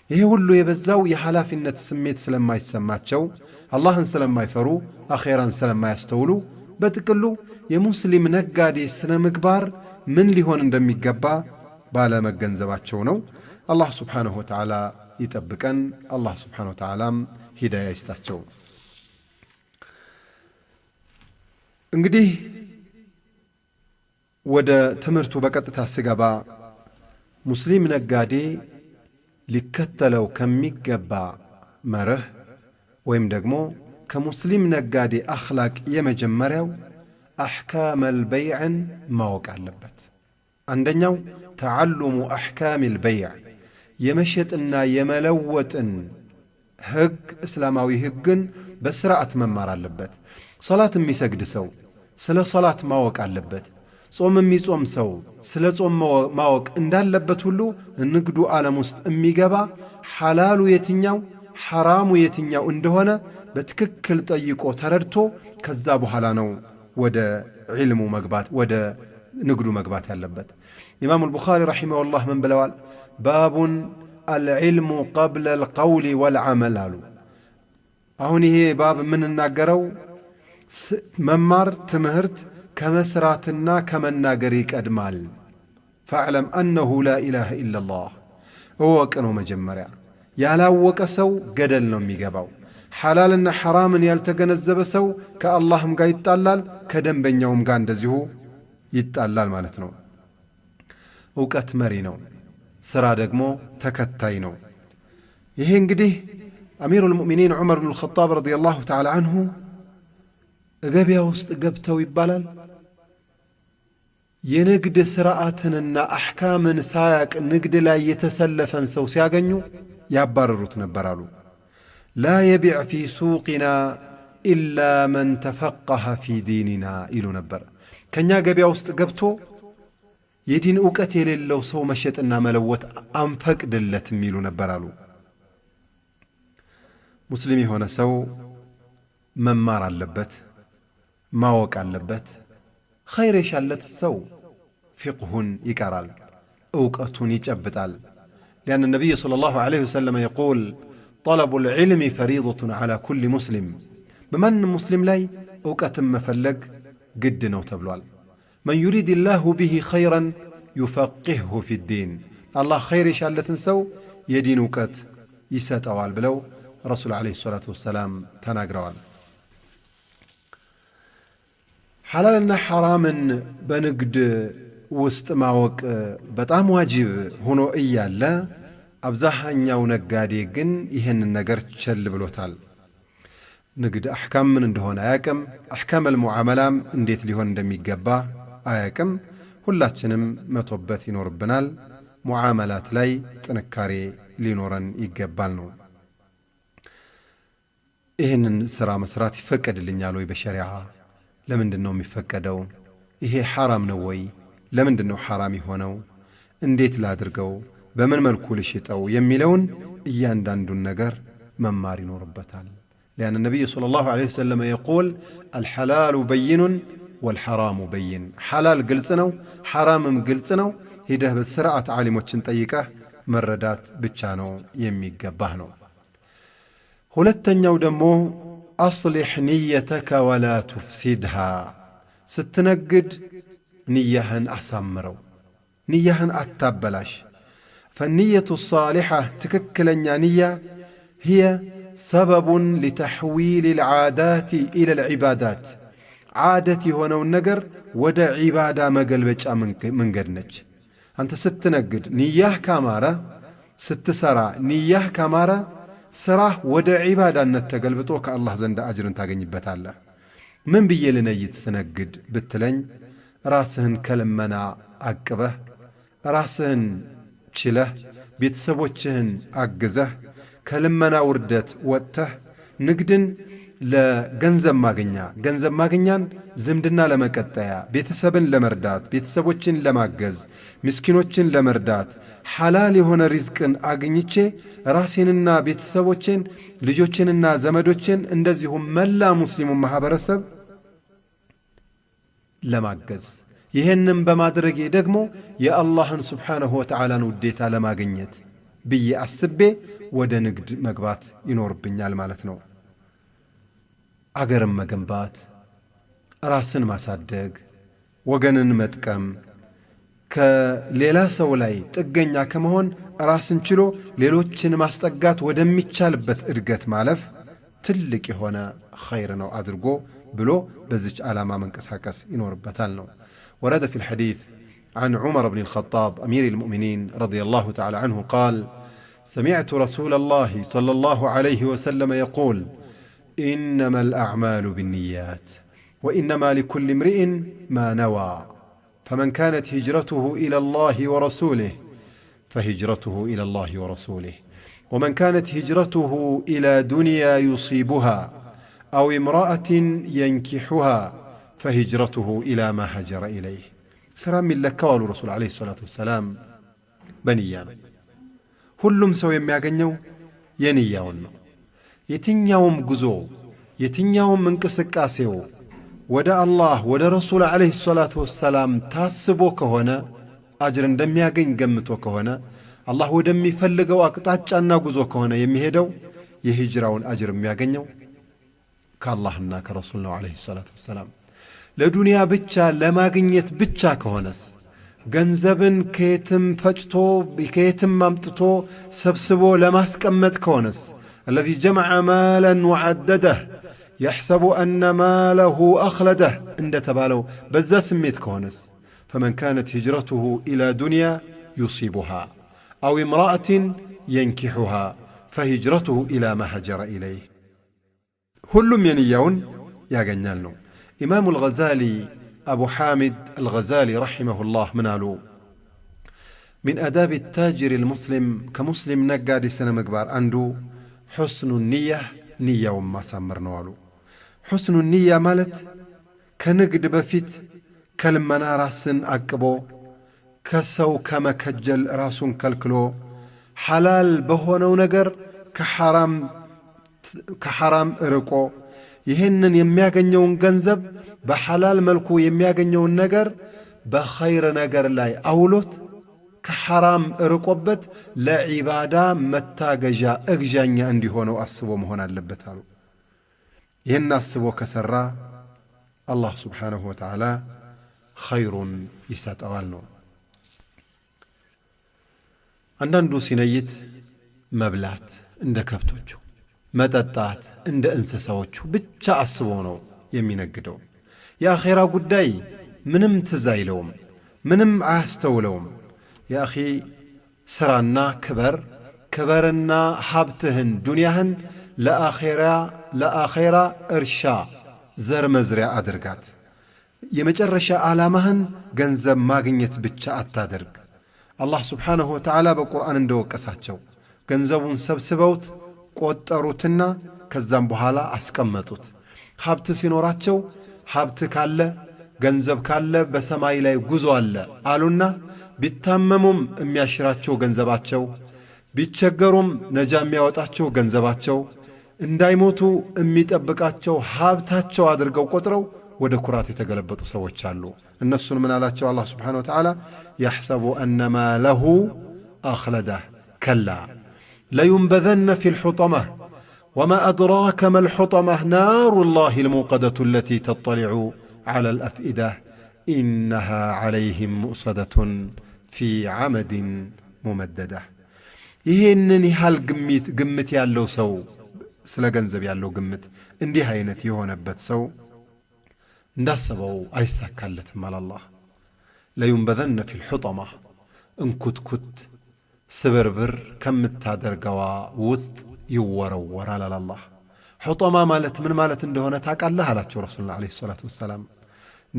ይሄ ሁሉ የበዛው የኃላፊነት ስሜት ስለማይሰማቸው፣ አላህን ስለማይፈሩ፣ አኼራን ስለማያስተውሉ፣ በጥቅሉ የሙስሊም ነጋዴ ስነ ምግባር ምን ሊሆን እንደሚገባ ባለመገንዘባቸው ነው። አላህ ስብሓንሁ ወተዓላ ይጠብቀን። አላህ ስብሓንሁ ወተዓላም ሂዳያ ይስጣቸው። እንግዲህ ወደ ትምህርቱ በቀጥታ ስገባ ሙስሊም ነጋዴ ሊከተለው ከሚገባ መርህ ወይም ደግሞ ከሙስሊም ነጋዴ አኽላቅ የመጀመሪያው አሕካመል በይዕን ማወቅ አለበት። አንደኛው ተዓሉሙ አሕካሚል በይዕ፣ የመሸጥና የመለወጥን ሕግ እስላማዊ ሕግን በስርዓት መማር አለበት። ሰላት የሚሰግድ ሰው ስለ ሰላት ማወቅ አለበት። ጾም የሚጾም ሰው ስለ ጾም ማወቅ እንዳለበት ሁሉ ንግዱ ዓለም ውስጥ የሚገባ ሐላሉ የትኛው ሐራሙ የትኛው እንደሆነ በትክክል ጠይቆ ተረድቶ ከዛ በኋላ ነው ወደ ዒልሙ መግባት ወደ ንግዱ መግባት ያለበት። ኢማሙ አልቡኻሪ ረሒመሁላህ ምን ብለዋል? ባቡን አልዕልሙ ቀብለ አልቀውሊ ወልዓመል አሉ። አሁን ይሄ ባብ የምንናገረው መማር ትምህርት ከመስራትና ከመናገር ይቀድማል። ፈዕለም አነሁ ላ ኢላሃ ኢላላህ እወቅ ነው መጀመሪያ። ያላወቀ ሰው ገደል ነው የሚገባው። ሐላልና ሐራምን ያልተገነዘበ ሰው ከአላህም ጋር ይጣላል፣ ከደንበኛውም ጋር እንደዚሁ ይጣላል ማለት ነው። እውቀት መሪ ነው፣ ሥራ ደግሞ ተከታይ ነው። ይሄ እንግዲህ አሚሩል ሙእሚኒን ዑመር ብን አልኸጣብ ረዲየላሁ ተዓላ አንሁ ገበያ ውስጥ ገብተው ይባላል የንግድ ሥርዓትንና አሕካምን ሳያቅ ንግድ ላይ የተሰለፈን ሰው ሲያገኙ ያባረሩት ነበር አሉ። ላ የቢዕ ፊ ሱቂና ኢላ መን ተፈቀኸ ፊ ዲኒና ይሉ ነበር። ከእኛ ገበያ ውስጥ ገብቶ የዲን ዕውቀት የሌለው ሰው መሸጥና መለወጥ አንፈቅድለትም ይሉ ነበር አሉ። ሙስሊም የሆነ ሰው መማር አለበት፣ ማወቅ አለበት። ኸይር የሻለት ሰው ፊቅሁን ይቀራል፣ ዕውቀቱን ይጨብጣል። ሊአን ነቢይ ሰለላሁ ዐለይሂ ወሰለም የቁል ጠለቡል ዒልሚ ፈሪደቱን ዐላ ኩሊ ሙስሊም፣ በማንም ሙስሊም ላይ ዕውቀትን መፈለግ ግድ ነው ተብሏል። መን ዩሪድ ላሁ ብሂ ኸይረን ዩፈቂህሁ ፊዲን፣ አላህ ኸይር የሻለትን ሰው የዲን ዕውቀት ይሰጠዋል ብለው ረሱል ዐለይሂ ሰላቱ ወሰላም ተናግረዋል። ሐላልና ሐራምን በንግድ ውስጥ ማወቅ በጣም ዋጅብ ሆኖ እያለ አብዛኛው ነጋዴ ግን ይህንን ነገር ቸል ብሎታል። ንግድ አሕካም ምን እንደሆነ አያቅም። አሕካም አልሙዓመላም እንዴት ሊሆን እንደሚገባ አያቅም። ሁላችንም መቶበት ይኖርብናል። ሙዓመላት ላይ ጥንካሬ ሊኖረን ይገባል ነው። ይህንን ሥራ መሥራት ይፈቀድልኛል ወይ በሸሪዓ? ለምንድን ነው የሚፈቀደው? ይሄ ሐራም ነው ወይ? ለምንድን ነው ሐራም የሆነው? እንዴት ላድርገው? በምን መልኩ ልሽጠው? የሚለውን እያንዳንዱን ነገር መማር ይኖርበታል። ሊአን ነቢይ ሰለላሁ ዐለይሂ ወሰለም የቁል አልሐላሉ በይኑን ወልሐራሙ በይን፣ ሐላል ግልጽ ነው፣ ሐራምም ግልጽ ነው። ሂደህ በስርዓት ዓሊሞችን ጠይቀህ መረዳት ብቻ ነው የሚገባህ ነው። ሁለተኛው ደግሞ አስሊሕ ንየተከ ወላ ቱፍሲድሃ፣ ስትነግድ ንያህን አሳምረው፣ ንያህን አታበላሽ። ፈንየቱ ሳሊሓ፣ ትክክለኛ ንያ ህየ ሰበቡን ሊተሕዊል ልዓዳት ኢለ ልዕባዳት፣ ዓደት የሆነውን ነገር ወደ ዒባዳ መገልበጫ መንገድ ነች። አንተ ስትነግድ ንያህ ካማረ፣ ስትሰራ ንያህ ካማረ፣ ሥራህ ወደ ዒባዳነት ተገልብጦ ከአላህ ዘንድ አጅርን ታገኝበታለህ። ምን ብዬ ልነይት ስነግድ ብትለኝ፣ ራስህን ከልመና አቅበህ፣ ራስህን ችለህ፣ ቤተሰቦችህን አግዘህ፣ ከልመና ውርደት ወጥተህ ንግድን ለገንዘብ ማግኛ፣ ገንዘብ ማግኛን ዝምድና ለመቀጠያ፣ ቤተሰብን ለመርዳት፣ ቤተሰቦችን ለማገዝ፣ ምስኪኖችን ለመርዳት ሐላል የሆነ ሪዝቅን አግኝቼ ራሴንና ቤተሰቦችን፣ ልጆችንና ዘመዶችን እንደዚሁም መላ ሙስሊሙን ማኅበረሰብ ለማገዝ፣ ይህንም በማድረጌ ደግሞ የአላህን ስብሓንሁ ወተዓላን ውዴታ ለማግኘት ብዬ አስቤ ወደ ንግድ መግባት ይኖርብኛል ማለት ነው። አገርን መገንባት፣ ራስን ማሳደግ፣ ወገንን መጥቀም፣ ከሌላ ሰው ላይ ጥገኛ ከመሆን ራስን ችሎ ሌሎችን ማስጠጋት ወደሚቻልበት እድገት ማለፍ ትልቅ የሆነ ኸይር ነው አድርጎ ብሎ በዚች ዓላማ መንቀሳቀስ ይኖርበታል ነው። ወረደ ፊ ልሐዲት عن عمر بن الخطاب أمير المؤمنين رضي الله تعالى عنه قال: سمعت رسول الله صلى الله عليه وسلم يقول: إنما الأعمال بالنيات وإنما لكل امرئ ما نوى فمن كانت هجرته إلى الله ورسوله فهجرته إلى الله ورسوله ومن كانت هجرته إلى دنيا يصيبها أو امرأة ينكحها فهجرته إلى ما هجر إليه ስራ የሚለካው አሉ ረሱል ዓለይሂ ሰላቱ ወሰላም በንያ ነው። ሁሉም ሰው የሚያገኘው የንያውን ነው። የትኛውም ጉዞ የትኛውም እንቅስቃሴው ወደ አላህ ወደ ረሱል ዓለይሂ ሰላቱ ወሰላም ታስቦ ከሆነ አጅር እንደሚያገኝ ገምቶ ከሆነ አላህ ወደሚፈልገው አቅጣጫና ጉዞ ከሆነ የሚሄደው የሂጅራውን አጅር የሚያገኘው ከአላህና ከረሱል ነው ዓለይሂ ሰላቱ ወሰላም። ለዱንያ ብቻ ለማግኘት ብቻ ከሆነስ ገንዘብን ከየትም ፈጭቶ ከየትም አምጥቶ ሰብስቦ ለማስቀመጥ ከሆነስ الذي جمع مالا وعدده يحسب أن ماله أخلده عند تبالو بزا سميت كونس فمن كانت هجرته إلى دنيا يصيبها أو امرأة ينكحها فهجرته إلى ما هجر إليه. هلم ينيون يا جنالنو. إمام الغزالي أبو حامد الغزالي رحمه الله منالو من أداب التاجر المسلم كمسلم نقاد سنة مقبار عنده حسن النية نية وما سامرنا والو. حسن النية مالت كنقد بفيت كلمنا راسن أقبو كسو كما كجل راسن كالكلو حلال بهونو نقر كحرام ارقو يهنن يمياغنيون ገንዘብ በሐላል መልኩ የሚያገኘውን ነገር በኸይር ነገር ላይ አውሎት ከሐራም ርቆበት ለዒባዳ መታገዣ እግዣኛ እንዲሆነው አስቦ መሆን አለበት አሉ። ይህን አስቦ ከሰራ አላህ ሱብሓነሁ ወተዓላ ኸይሩን ይሰጠዋል ነው። አንዳንዱ ሲነይት መብላት እንደ ከብቶቹ መጠጣት እንደ እንስሳዎቹ ብቻ አስቦ ነው የሚነግደው። የአኼራ ጉዳይ ምንም ትዝ አይለውም፣ ምንም አያስተውለውም። የአኺ ስራና ክበርና ሀብትህን ዱንያህን ለአኼራ እርሻ ዘር መዝሪያ አድርጋት። የመጨረሻ ዓላማህን ገንዘብ ማግኘት ብቻ አታደርግ። አላህ ስብሓንሁ ወተዓላ በቁርአን እንደወቀሳቸው ገንዘቡን ሰብስበውት ቆጠሩትና ከዛም በኋላ አስቀመጡት። ሀብት ሲኖራቸው ሀብት ካለ ገንዘብ ካለ በሰማይ ላይ ጉዞ አለ አሉና ቢታመሙም የሚያሽራቸው ገንዘባቸው፣ ቢቸገሩም ነጃ የሚያወጣቸው ገንዘባቸው፣ እንዳይሞቱ የሚጠብቃቸው ሀብታቸው አድርገው ቆጥረው ወደ ኩራት የተገለበጡ ሰዎች አሉ። እነሱን ምን አላቸው አላህ ስብሓነሁ ወተዓላ? يحسب أن ما له أخلده كلا لينبذن في الحطمة وما أدراك ما الحطمة نار الله الموقدة التي تطلع على الأفئدة إنها عليهم مؤصدة في عمد ممددة. ይህንን ያህል ግምት ያለው ሰው ስለ ገንዘብ ያለው ግምት እንዲህ አይነት የሆነበት ሰው እንዳሰበው አይሳካለትም አለ አላህ። ለዩንበዘነ ፊል ሑጠማ እንኩትኩት ስብርብር ከምታደርገዋ ውስጥ ይወረወራል አለ አላህ። ሑጠማ ማለት ምን ማለት እንደሆነ ታውቃለህ አላቸው ረሱሉላህ ዓለይሂ ሰላቱ ወሰላም።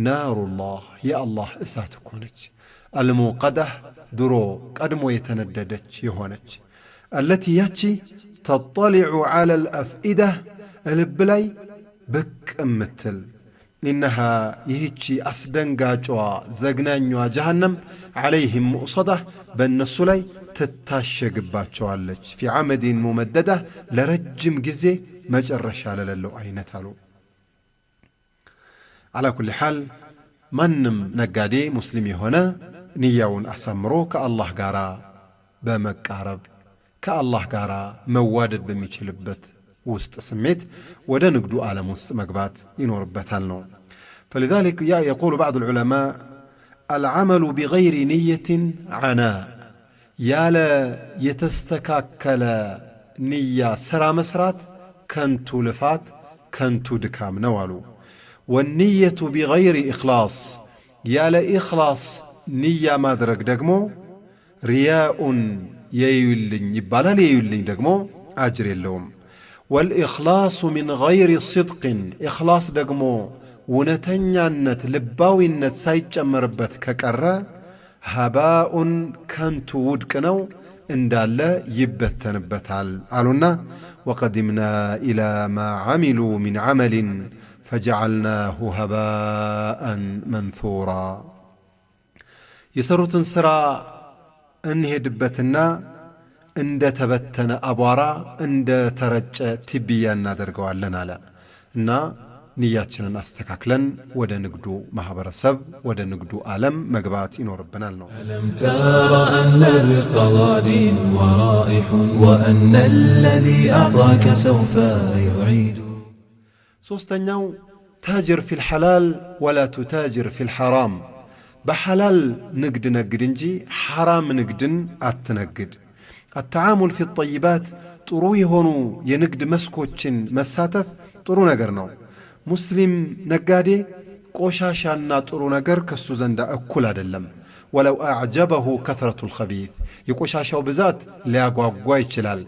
ናሩላህ የአላህ እሳት እኮ ነች። አልሙቀዳህ ድሮ ቀድሞ የተነደደች የሆነች አለቲ ያቺ ተጠሊዑ ዐለ ልአፍኢዳህ ልብ ላይ ብቅ እምትል ኢነሃ ይህቺ አስደንጋጯ ዘግናኟ ጀሃነም ዐለይህም ሙእሰዳህ በእነሱ ላይ ትታሸግባቸዋለች። ፊ ዐመድን ሙመደዳህ ለረጅም ጊዜ መጨረሻ ለሌለው አይነት አሉ። አላ ኩል ሓል ማንም ነጋዴ ሙስሊም የሆነ ንያውን አሳምሮ ከአላህ ጋር በመቃረብ ከአላህ ጋር መዋደድ በሚችልበት ውስጥ ስሜት ወደ ንግዱ ዓለም ውስጥ መግባት ይኖርበታል ነው። فلذلك يقول بعض العلماء العمل بغير نية عناء يالا يتستكاكل نية سرا مسرات كنتو لفات كنتو دكام نوالو. والنية بغير إخلاص يالا إخلاص نية ما درك دقمو رياء ييولين يبالا ليولين دقمو أجر اللوم. والإخلاص من غير صدق إخلاص دقمو ونتنيانت لباوينت سايجمربت ككرة هباء كنتو ودكنو اندال يبتنبتال قالونا وقدمنا إلى ما عملوا من عمل فجعلناه هباء منثورا. የሰሩትን ሥራ እንሄድበትና እንደ ተበተነ አቧራ እንደ ተረጨ ትቢያ እናደርገዋለን አለ እና ንያችንን አስተካክለን ወደ ንግዱ ማህበረሰብ ወደ ንግዱ ዓለም መግባት ይኖርብናል ነው። ألم تر أن الرزق غاد ورائح وأن الذي أعطاك سوف يعيد. ሶስተኛው ታጅር ፊል ሐላል ወላ ቱታጅር ፊል ሐራም። በሐላል ንግድ ነግድ እንጂ ሐራም ንግድን አትነግድ። التعامل في الطيبات ጥሩ የሆኑ የንግድ መስኮችን መሳተፍ ጥሩ ነገር ነው። ሙስሊም ነጋዴ ቆሻሻና ጥሩ ነገር ከሱ ዘንዳ እኩል አይደለም። ወለው አዕጀበሁ ከትረቱል ኸቢት የቆሻሻው ብዛት ሊያጓጓ ይችላል፣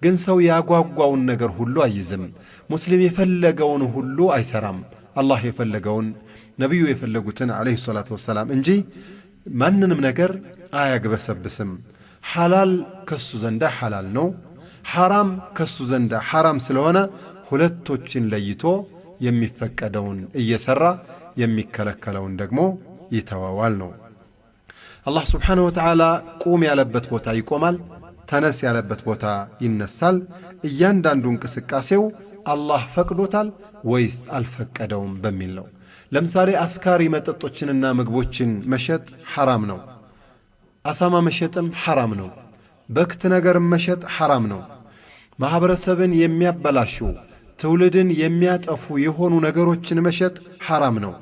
ግን ሰው ያጓጓውን ነገር ሁሉ አይዝም። ሙስሊም የፈለገውን ሁሉ አይሰራም። አላህ የፈለገውን ነቢዩ የፈለጉትን ዓለይሂ ሰላቱ ወሰላም እንጂ ማንንም ነገር አያግበሰብስም። ሐላል ከሱ ዘንዳ ሐላል ነው፣ ሐራም ከሱ ዘንዳ ሐራም ስለሆነ ሁለቶችን ለይቶ የሚፈቀደውን እየሰራ የሚከለከለውን ደግሞ ይተዋዋል ነው። አላህ ስብሓንሁ ወተዓላ ቁም ያለበት ቦታ ይቆማል፣ ተነስ ያለበት ቦታ ይነሳል። እያንዳንዱ እንቅስቃሴው አላህ ፈቅዶታል ወይስ አልፈቀደውም በሚል ነው። ለምሳሌ አስካሪ መጠጦችንና ምግቦችን መሸጥ ሐራም ነው። አሳማ መሸጥም ሐራም ነው። በክት ነገር መሸጥ ሐራም ነው። ማህበረሰብን የሚያበላሹ ትውልድን የሚያጠፉ የሆኑ ነገሮችን መሸጥ ሐራም ነው።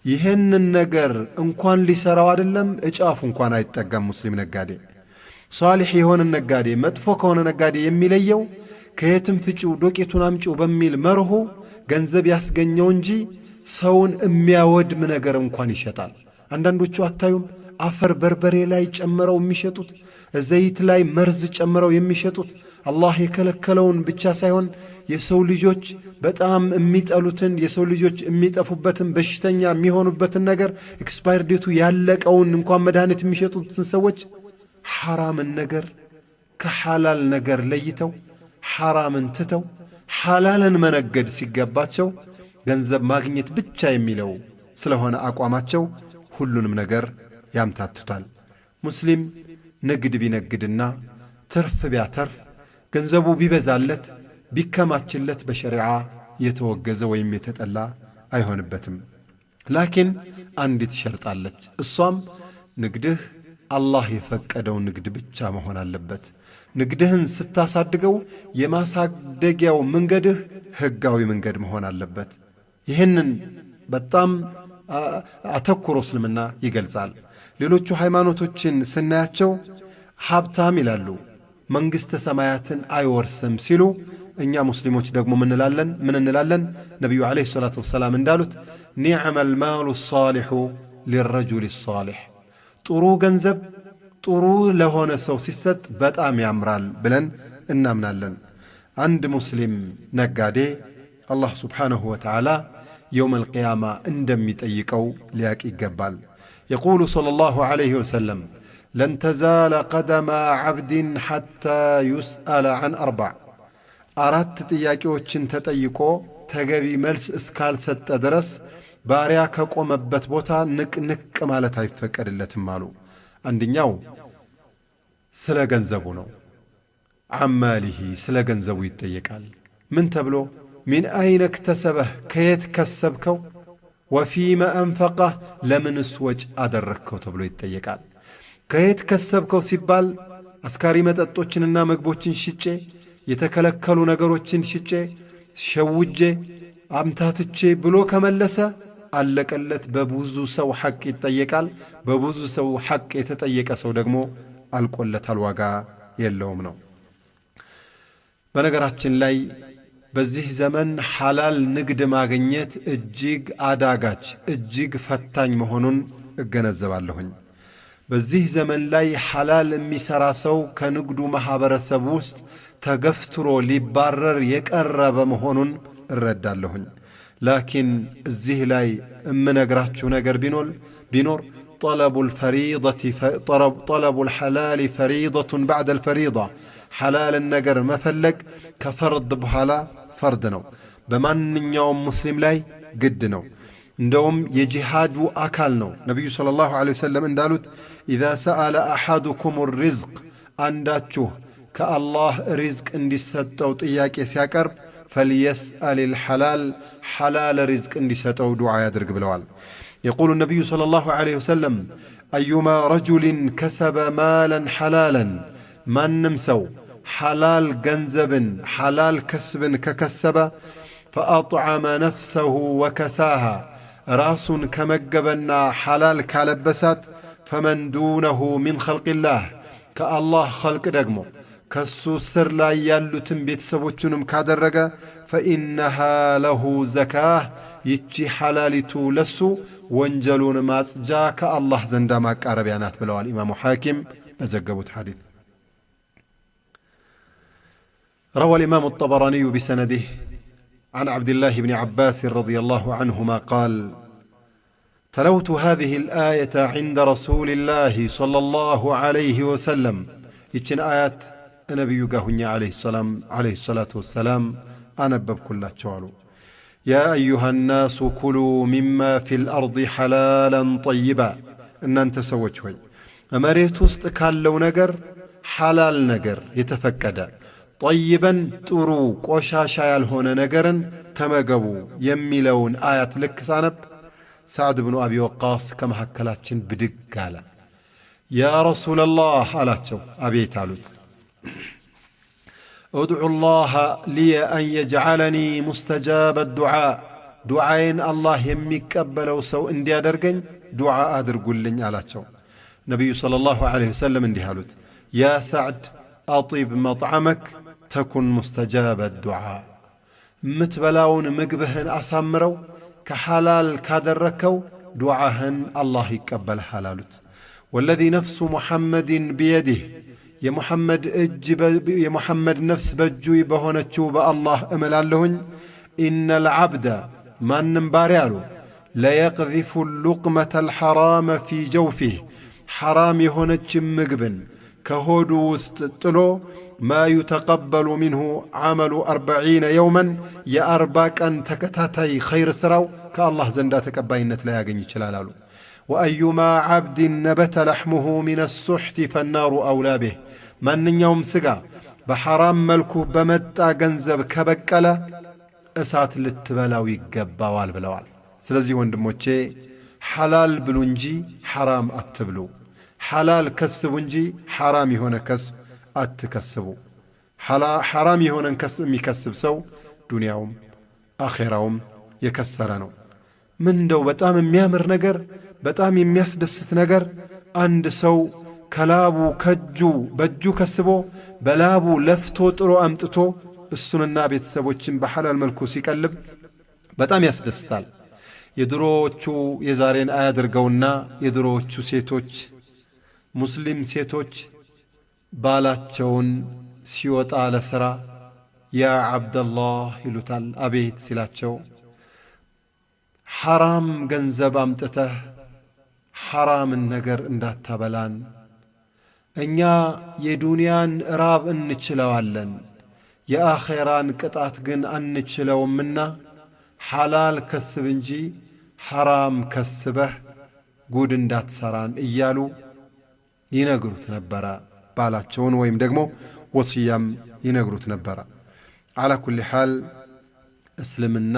ይህንን ነገር እንኳን ሊሰራው አይደለም እጫፉ እንኳን አይጠጋም። ሙስሊም ነጋዴ ሷሊሕ የሆነ ነጋዴ መጥፎ ከሆነ ነጋዴ የሚለየው ከየትም ፍጪው ዶቄቱን አምጪው በሚል መርሆ ገንዘብ ያስገኘው እንጂ ሰውን የሚያወድም ነገር እንኳን ይሸጣል። አንዳንዶቹ አታዩም? አፈር በርበሬ ላይ ጨምረው የሚሸጡት፣ ዘይት ላይ መርዝ ጨምረው የሚሸጡት አላህ የከለከለውን ብቻ ሳይሆን የሰው ልጆች በጣም የሚጠሉትን የሰው ልጆች የሚጠፉበትን በሽተኛ የሚሆኑበትን ነገር ኤክስፓየር ዴቱ ያለቀውን እንኳን መድኃኒት የሚሸጡትን ሰዎች ሐራምን ነገር ከሐላል ነገር ለይተው ሐራምን ትተው ሐላልን መነገድ ሲገባቸው ገንዘብ ማግኘት ብቻ የሚለው ስለሆነ አቋማቸው ሁሉንም ነገር ያምታቱታል። ሙስሊም ንግድ ቢነግድና ትርፍ ቢያተርፍ ገንዘቡ ቢበዛለት ቢከማችለት በሸሪዓ የተወገዘ ወይም የተጠላ አይሆንበትም። ላኪን አንዲት ሸርጣለች። እሷም ንግድህ አላህ የፈቀደው ንግድ ብቻ መሆን አለበት። ንግድህን ስታሳድገው የማሳደጊያው መንገድህ ህጋዊ መንገድ መሆን አለበት። ይህንን በጣም አተኩሮ እስልምና ይገልጻል። ሌሎቹ ሃይማኖቶችን ስናያቸው ሀብታም ይላሉ፣ መንግሥተ ሰማያትን አይወርስም ሲሉ እኛ ሙስሊሞች ደግሞ ምን እንላለን? ነቢዩ ዓለይሂ ሰላቱ ወሰላም እንዳሉት ኒዕመል ማሉ ሷሊሑ ሊረጁል ሷሊሕ፣ ጥሩ ገንዘብ ጥሩ ለሆነ ሰው ሲሰጥ በጣም ያምራል ብለን እናምናለን። አንድ ሙስሊም ነጋዴ አላህ ስብሓንሁ ወተዓላ የውም አልቅያማ እንደሚጠይቀው ሊያቅ ይገባል። የቁሉ ሰለላሁ ዐለይሂ ወሰለም ለን ተዛለ ቀደማ ዓብድን ሐታ ዩስአለ ዐን አርባዕ፣ አራት ጥያቄዎችን ተጠይቆ ተገቢ መልስ እስካልሰጠ ድረስ ባሪያ ከቆመበት ቦታ ንቅ ማለት አይፈቀድለትም አሉ። አንደኛው ስለ ገንዘቡ ነው። አማሊሂ ስለ ገንዘቡ ይጠየቃል። ምን ተብሎ? ሚን አይነ እክተሰበህ ከየት ከሰብከው፣ ወፊመ አንፈቀህ ለምንስ ወጭ አደረግከው ተብሎ ይጠየቃል። ከየት ከሰብከው ሲባል አስካሪ መጠጦችንና ምግቦችን ሽጬ የተከለከሉ ነገሮችን ሽጬ ሸውጄ አምታትቼ ብሎ ከመለሰ አለቀለት። በብዙ ሰው ሐቅ ይጠየቃል። በብዙ ሰው ሐቅ የተጠየቀ ሰው ደግሞ አልቆለታል፣ ዋጋ የለውም ነው። በነገራችን ላይ በዚህ ዘመን ሐላል ንግድ ማግኘት እጅግ አዳጋች እጅግ ፈታኝ መሆኑን እገነዘባለሁኝ። በዚህ ዘመን ላይ ሐላል የሚሠራ ሰው ከንግዱ ማኅበረሰብ ውስጥ ተገፍትሮ ሊባረር የቀረበ መሆኑን እረዳለሁኝ። ላኪን እዚህ ላይ እምነግራችሁ ነገር ቢኖር ጠለቡል ሐላል ፈሪደቱን ባዕደል ፈሪዳ፣ ሐላልን ነገር መፈለግ ከፈርድ በኋላ ፈርድ ነው። በማንኛውም ሙስሊም ላይ ግድ ነው። እንደውም የጂሃዱ አካል ነው። ነቢዩ ሰለላሁ ዐለይሂ ወሰለም እንዳሉት ኢዛ ሰአለ አሐዱኩም ሪዝቅ አንዳችሁ ከአላህ ሪዝቅ እንዲሰጠው ጥያቄ ሲያቀርብ ፈልየስአል ልሐላል ሐላል ሪዝቅ እንዲሰጠው ዱዓ ያድርግ ብለዋል። የቁሉ ነቢዩ ሰለላሁ ዐለይሂ ወሰለም አዩማ ረጁልን ከሰበ ማለን ሐላለን ማንም ሰው ሐላል ገንዘብን ሐላል ከስብን ከከሰበ ፈአጥዓመ ነፍሰሁ ወከሳሃ ራሱን ከመገበና ሐላል ካለበሳት ፈመን ዱነሁ ሚን ኸልቅላህ ከአላህ ኸልቅ ደግሞ ከሱ ስር ላይ ያሉትን ቤተሰቦቹንም ካደረገ ፈኢነሃ ለሁ ዘካህ ይቺ ሐላሊቱ ለሱ ወንጀሉን ማጽጃ ከአላህ ዘንዳ ማቃረቢያ ናት ብለዋል ኢማሙ ሐኪም በዘገቡት ሐዲስ። روى الإمام الطبراني بسنده عن عبد الله بن عباس رضي الله عنهما قال تلوت هذه الآية عند رسول الله صلى الله عليه وسلم يتشن آيات النبي قهني عليه الصلاة والسلام أنا بكل شوالو يا أيها الناس كلوا مما في الأرض حلالا طيبا إن أنت سوى شوي أمريت استكالو نقر حلال نقر يتفكد طيبا ترو قشاشا يالهون نقرا تمقبو يميلون آيات لك سانب سعد بن أبي وقاص كما هكالاتشن بدق قال يا رسول الله ألاتشو أبي تعلت ادعو الله لي أن يجعلني مستجاب الدعاء دعاين الله يميك أبلو سو اندي أدرقن دعاء أدرقل لن ألاتشو نبي صلى الله عليه وسلم اندي هالوت يا سعد أطيب مطعمك تكن مستجاب الدعاء متبلاون مقبهن أسامرو كحلال كادركو دعاهن الله يقبل حلالت والذي نفس محمد بيده يا محمد نفس بجوي بهونتشو بالله أملالهن إن العبد من نمباريالو لا يقذف اللقمة الحرام في جوفه حرام يهونتش مقبن كهودو وستطلو ما يتقبل منه عمل 40 يوما يا أرباك أن تكتاتي خير سراو كالله زندا تكباينت لا يغني يچلالالو وأيما عبد نبت لحمه من السحت فالنار أولى به من يوم سقا بحرام ملكو بمتا ገንዘብ ከበቀለ እሳት ልትበላው ይገባዋል ብለዋል። ስለዚህ ወንድሞቼ ሐላል ብሉ እንጂ ሐራም አትብሉ፣ ሐላል ከስቡ እንጂ ሐራም የሆነ ከስብ አትከስቡ። ሐራም የሆነን ከስብ የሚከስብ ሰው ዱንያውም አኼራውም የከሰረ ነው። ምን እንደው በጣም የሚያምር ነገር በጣም የሚያስደስት ነገር አንድ ሰው ከላቡ ከጁ በጁ ከስቦ በላቡ ለፍቶ ጥሮ አምጥቶ እሱንና ቤተሰቦችን በሐላል መልኩ ሲቀልብ በጣም ያስደስታል። የድሮዎቹ የዛሬን አያድርገውና የድሮዎቹ ሴቶች ሙስሊም ሴቶች ባላቸውን ሲወጣ ለሥራ ያ ዓብደላህ ይሉታል። አቤት ሲላቸው ሐራም ገንዘብ አምጥተህ ሐራምን ነገር እንዳታበላን፣ እኛ የዱንያን ራብ እንችለዋለን፣ የአኼራን ቅጣት ግን አንችለውምና ሐላል ከስብ እንጂ ሐራም ከስበህ ጉድ እንዳትሰራን እያሉ ይነግሩት ነበረ። ባላቸውን ወይም ደግሞ ወስያም ይነግሩት ነበረ። አላ ኩሊ ሓል እስልምና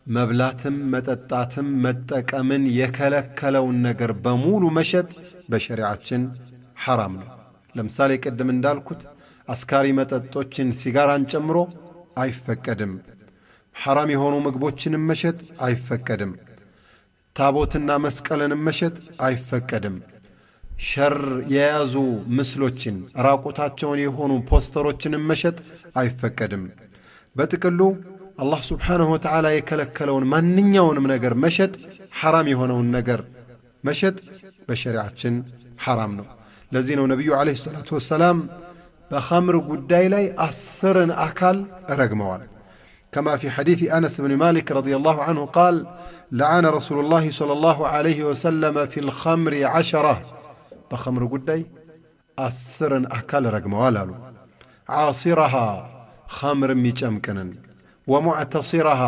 መብላትም መጠጣትም መጠቀምን የከለከለውን ነገር በሙሉ መሸጥ በሸሪዓችን ሐራም ነው። ለምሳሌ ቅድም እንዳልኩት አስካሪ መጠጦችን ሲጋራን ጨምሮ አይፈቀድም። ሐራም የሆኑ ምግቦችንም መሸጥ አይፈቀድም። ታቦትና መስቀልንም መሸጥ አይፈቀድም። ሸር የያዙ ምስሎችን ራቁታቸውን የሆኑ ፖስተሮችንም መሸጥ አይፈቀድም። በጥቅሉ አላህ ስብሓንሁ ወተዓላ የከለከለውን ማንኛውንም ነገር መሸጥ ሐራም የሆነውን ነገር መሸጥ በሸሪዓችን ሐራም ነው። ለዚህ ነው ነቢዩ ዓለይሂ ሰላቱ ወሰላም በኸምር ጉዳይ ላይ 10 አካል ረግመዋል። ከማ ፊ ሐዲስ አነስ ብን ማሊክ ረዲየላሁ ዐንሁ ቃል ለዓነ ረሱሉላሂ ሰለላሁ ዐለይሂ ወሰለም ፊል ኸምሪ 10 በኸምር ጉዳይ 10 አካል ረግመዋል አሉ። ዓሲረሃ ኸምር የሚጨምቅንን፣ ወሙዕተሲረሃ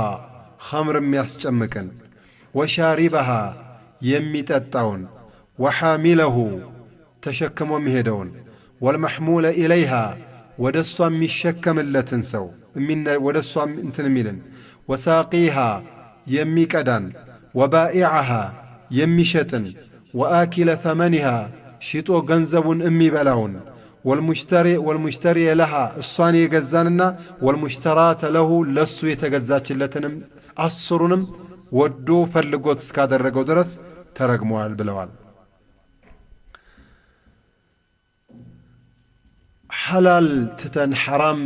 ኸምር የሚያስጨምቅን፣ ወሻሪበሃ የሚጠጣውን ወሓሚለሁ ተሸክሞ የሚሄደውን ወልመሕሙለ ኢለይሃ ወደ እሷ የሚሸከምለትን ሰው ወደ እሷ እንትን የሚልን ወሳቂሃ የሚቀዳን ወባኢዓሃ የሚሸጥን ወአኪለ ተመኒሃ ሽጦ ገንዘቡን የሚበላውን ወልሙሽተሪ ለሃ እሷን የገዛንና ወልሙሽተራተ ለሁ ለሱ የተገዛችለትንም አስሩንም ወዶ ፈልጎት እስካደረገው ድረስ ተረግመዋል ብለዋል። ሐላል ትተን ሐራም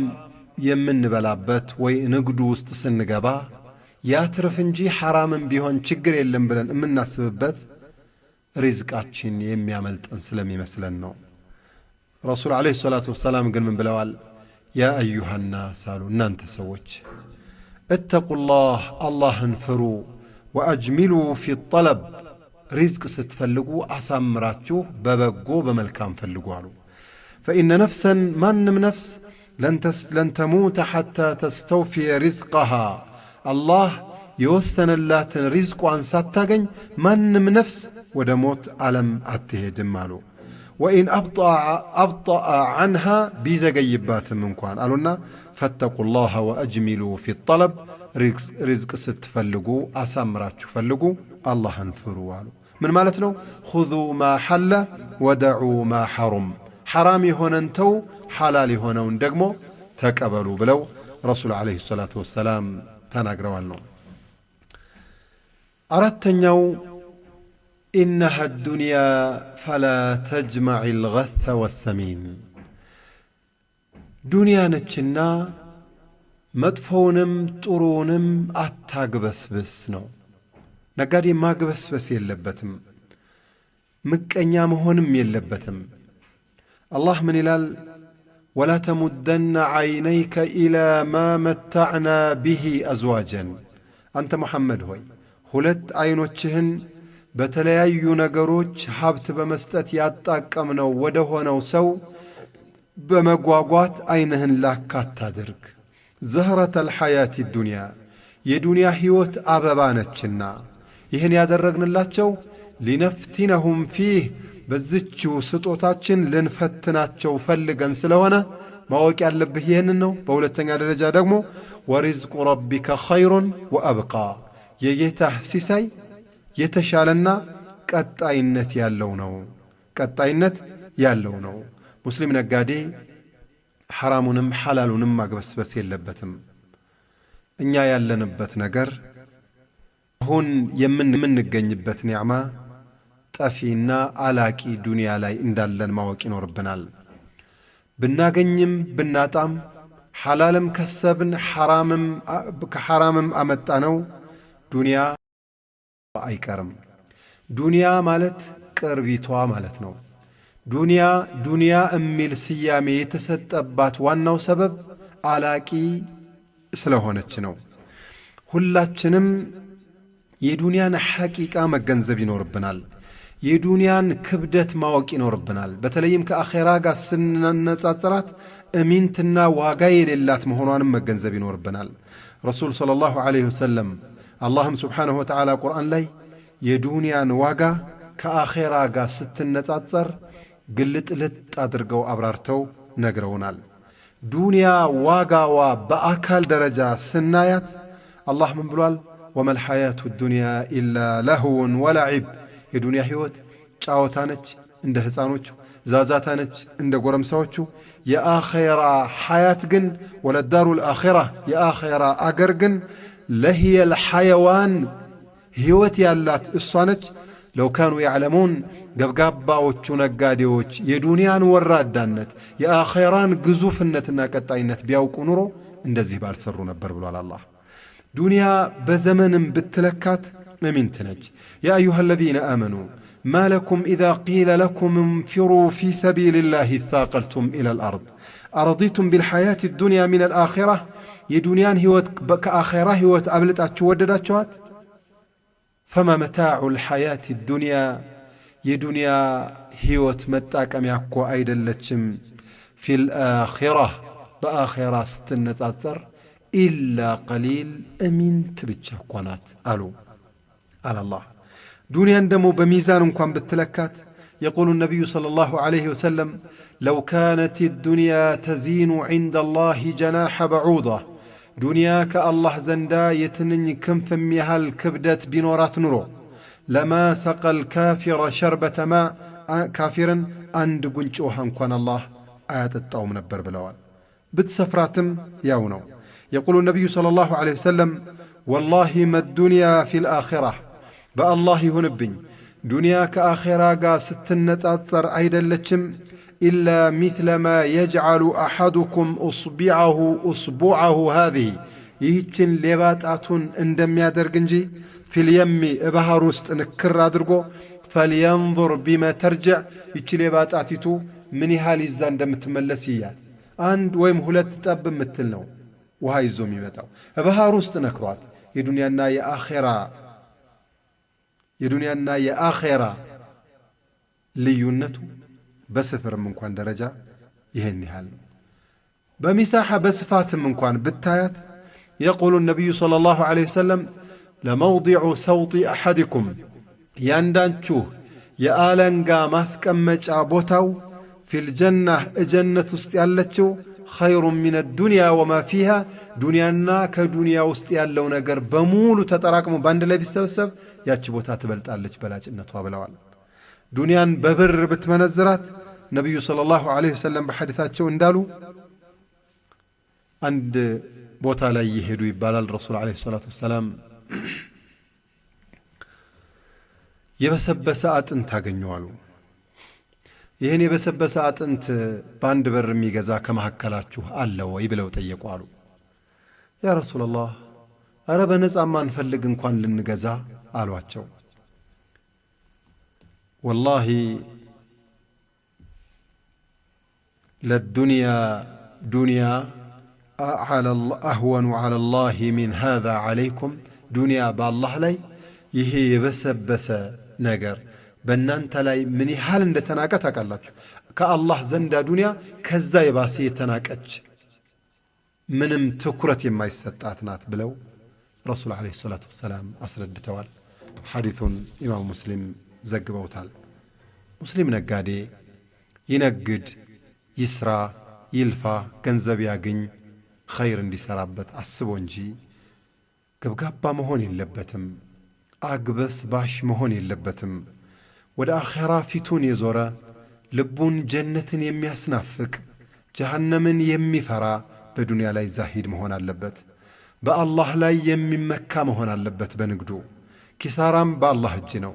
የምንበላበት ወይ ንግዱ ውስጥ ስንገባ ያትርፍ እንጂ ሐራምን ቢሆን ችግር የለም ብለን የምናስብበት ሪዝቃችን የሚያመልጠን ስለሚመስለን ነው። ረሱል ዓለይሂ ሰላቱ ወሰላም ግን ምን ብለዋል? ያ አዩሃ ናስ አሉ፣ እናንተ ሰዎች እተቁላህ አላህን ፍሩ፣ ወአጅሚሉ ፊ ጠለብ ሪዝቅ ስትፈልጉ አሳምራችሁ በበጎ በመልካም ፈልጉ አሉ። ፈኢነ ነፍሰን ማንም ነፍስ ለን ተሙተ ሐታ ተስተውፊየ ሪዝቀሃ አላህ የወሰነላትን ሪዝቋን ሳታገኝ ማንም ነፍስ ወደ ሞት ዓለም አትሄድም አሉ። ወኢን አብጠአ ዐንሃ ቢዘገይባትም እንኳን አሉና ፈተቁላህ ወአጅሚሉ ፊ ጠለብ ሪዝቅ ስትፈልጉ አሳምራችሁ ፈልጉ፣ አላህን ፍሩ አሉ። ምን ማለት ነው? ኹዙ ማ ሐለ ወደዑ ማ ሐሩም፣ ሐራም የሆነን ተው፣ ሐላል የሆነውን ደግሞ ተቀበሉ ብለው ረሱል ዓለይሂ ሰላቱ ወሰላም ተናግረዋል ነው። አራተኛው ኢነሃ ዱንያ ፈላ ተጅመዕ ልገተ ወሰሚን፣ ዱንያ ነችና መጥፎውንም ጥሩውንም አታግበስብስ ነው። ነጋዴ ማግበስበስ የለበትም፣ ምቀኛ መሆንም የለበትም። አላህ ምን ይላል? ወላ ተሙደነ ዐይነይከ ኢላ ማ መታዕና ብሂ አዝዋጀን፣ አንተ ሙሐመድ ሆይ ሁለት ዐይኖችህን በተለያዩ ነገሮች ሀብት በመስጠት ያጣቀምነው ወደ ሆነው ሰው በመጓጓት ዐይንህን ላክ አታድርግ። ዘህረተ ልሐያት ዱንያ፣ የዱንያ ሕይወት አበባ ነችና ይህን ያደረግንላቸው ሊነፍቲነሁም ፊህ፣ በዝችው ስጦታችን ልንፈትናቸው ፈልገን ስለሆነ ማወቅ ያለብህ ይህንን ነው። በሁለተኛ ደረጃ ደግሞ ወሪዝቁ ረቢከ ኸይሩን ወአብቃ፣ የጌታህ ሲሳይ የተሻለና ቀጣይነት ያለው ነው። ሙስሊም ነጋዴ ሐራሙንም ሐላሉንም ማግበስበስ የለበትም። እኛ ያለንበት ነገር አሁን የምንገኝበት ኒዕማ ጠፊና አላቂ ዱንያ ላይ እንዳለን ማወቅ ይኖርብናል። ብናገኝም ብናጣም ሐላልም ከሰብን ከሐራምም አመጣ ነው ዱንያ አይቀርም። ዱንያ ማለት ቅርቢቷ ማለት ነው። ዱንያ የሚል ስያሜ የተሰጠባት ዋናው ሰበብ አላቂ ስለሆነች ነው። ሁላችንም የዱንያን ሐቂቃ መገንዘብ ይኖርብናል። የዱንያን ክብደት ማወቅ ይኖርብናል። በተለይም ከአኼራ ጋር ስንነጻጽራት እሚንትና ዋጋ የሌላት መሆኗንም መገንዘብ ይኖርብናል። ረሱል ሰለላሁ ዐለይሂ ወሰለም አላህም ስብሓንሁ ወተዓላ ቁርአን ላይ የዱንያን ዋጋ ከአኼራ ጋር ስትነጻጸር ግልጥልጥ አድርገው አብራርተው ነግረውናል። ዱንያ ዋጋዋ በአካል ደረጃ ስናያት አላህ ምን ብሏል? ወመል ሐያቱ ዱንያ ኢላ ለህውን ወለዒብ፣ የዱንያ ሕይወት ጫወታ ነች እንደ ሕፃኖቹ፣ ዛዛታ ነች እንደ ጎረምሳዎቹ። የአኼራ ሐያት ግን ወለዳሩ ልአኼራ፣ የአኼራ አገር ግን ለህየል ሐየዋን ሕይወት ያላት እሷ ነች። ለው ካኑ ያዕለሙን፣ ገብጋባዎቹ ነጋዴዎች የዱንያን ወራዳነት የአኼራን ግዙፍነትና ቀጣይነት ቢያውቁ ኑሮ እንደዚህ ባልሰሩ ነበር ብሏል አላህ። ዱንያ በዘመንም ብትለካት እሚንት ነች። ያ አዩሃ አለዚነ አመኑ ማ ለኩም ኢዛ ቂለ ለኩም እንፊሩ ፊ ሰቢልላህ ኢሳቀልቱም ኢለል አርድ አረዲቱም ቢልሐያት ዱንያ ሚነል አኼራ፣ የዱንያን ሕይወት ከአኼራ ሕይወት አብልጣችሁ ወደዳችኋት። ፈማ መታዑ ልሐያት ዱንያ፣ የዱንያ ሕይወት መጣቀሚያ እኮ አይደለችም። ፊል አኼራ፣ በአኼራ ስትነጻጸር ኢላ ቀሊል እሚንት ብቻ እኳ ናት አሉ። على الله. دنيا دمو بميزان انكم بتلكات. يقول النبي صلى الله عليه وسلم لو كانت الدنيا تزين عند الله جناح بعوضة دنيا كالله زندا يتنني كم فميها الكبدة بنورات نورو لما سقى الكافر شربة ماء كافرا عند قنشوها انكوان الله آيات التوم نبر بلوان بتسفراتم ياونو. يقول النبي صلى الله عليه وسلم والله ما الدنيا في الآخرة بالله هنبين دنيا كآخرة قا ستنة أثر عيدا لتشم إلا مثل ما يجعل أحدكم أصبعه هذه يهتن لباتاتون اندم يادرقنجي في اليم بهاروست نكر أدرقو فلينظر بما ترجع يهتن لباتاتيتو مني هالي الزان دم تملسيات عند ويم هلت تاب متلنو وهاي الزومي متاو بهاروست نكروات يدنيانا يا آخرة የዱንያና የአኼራ ልዩነቱ በስፍርም እንኳን ደረጃ ይሄን ያህል ነው። በሚሳሐ በስፋትም እንኳን ብታያት يقول النبي صلى الله عليه وسلم لموضع صوت أحدكم ያንዳንቹ የአለንጋ ማስቀመጫ ቦታው في الجنة እጀነት ውስጥ ያለችው خير من الدنيا وما فيها دنيانا كدنيا ውስጥ ያለው ነገር በሙሉ ተጠራቅሞ ባንድ ላይ ቢሰበሰብ ያቺ ቦታ ትበልጣለች በላጭነቷ ብለዋል። ዱንያን በብር ብትመነዝራት ነብዩ ሰለላሁ ዐለይሂ ወሰለም በሐዲታቸው እንዳሉ አንድ ቦታ ላይ ይሄዱ ይባላል ረሱል ዐለይሂ ሰላቱ ወሰለም የበሰበሰ አጥንት አገኘዋሉ። ይሄን የበሰበሰ አጥንት ባንድ በር የሚገዛ ከመሐከላችሁ አለ ወይ ብለው ጠየቁ። ያ ረሱላህ አረ በነፃ ማንፈልግ እንኳን ልንገዛ አሏቸው። ወላሂ ለዱንያ ዱንያ አህወኑ ዐለ ላህ ሚን ሃዛ ዐለይኩም ዱንያ በአላህ ላይ ይሄ የበሰበሰ ነገር በእናንተ ላይ ምን ያህል እንደተናቀ ታውቃላችሁ። ከአላህ ዘንዳ ዱንያ ከዛ የባሰ የተናቀች ምንም ትኩረት የማይሰጣት ናት ብለው ረሱል ዐለይሂ ሰላቱ ወሰላም አስረድተዋል። ሐዲሱን ኢማም ሙስሊም ዘግበውታል። ሙስሊም ነጋዴ ይነግድ፣ ይስራ፣ ይልፋ፣ ገንዘብ ያግኝ፣ ኸይር እንዲሰራበት አስቦ እንጂ ገብጋባ መሆን የለበትም። አግበስ ባሽ መሆን የለበትም። ወደ አኼራ ፊቱን የዞረ ልቡን ጀነትን የሚያስናፍቅ ጀሃነምን የሚፈራ በዱንያ ላይ ዛሂድ መሆን አለበት። በአላህ ላይ የሚመካ መሆን አለበት። በንግዱ ኪሳራም በአላህ እጅ ነው፣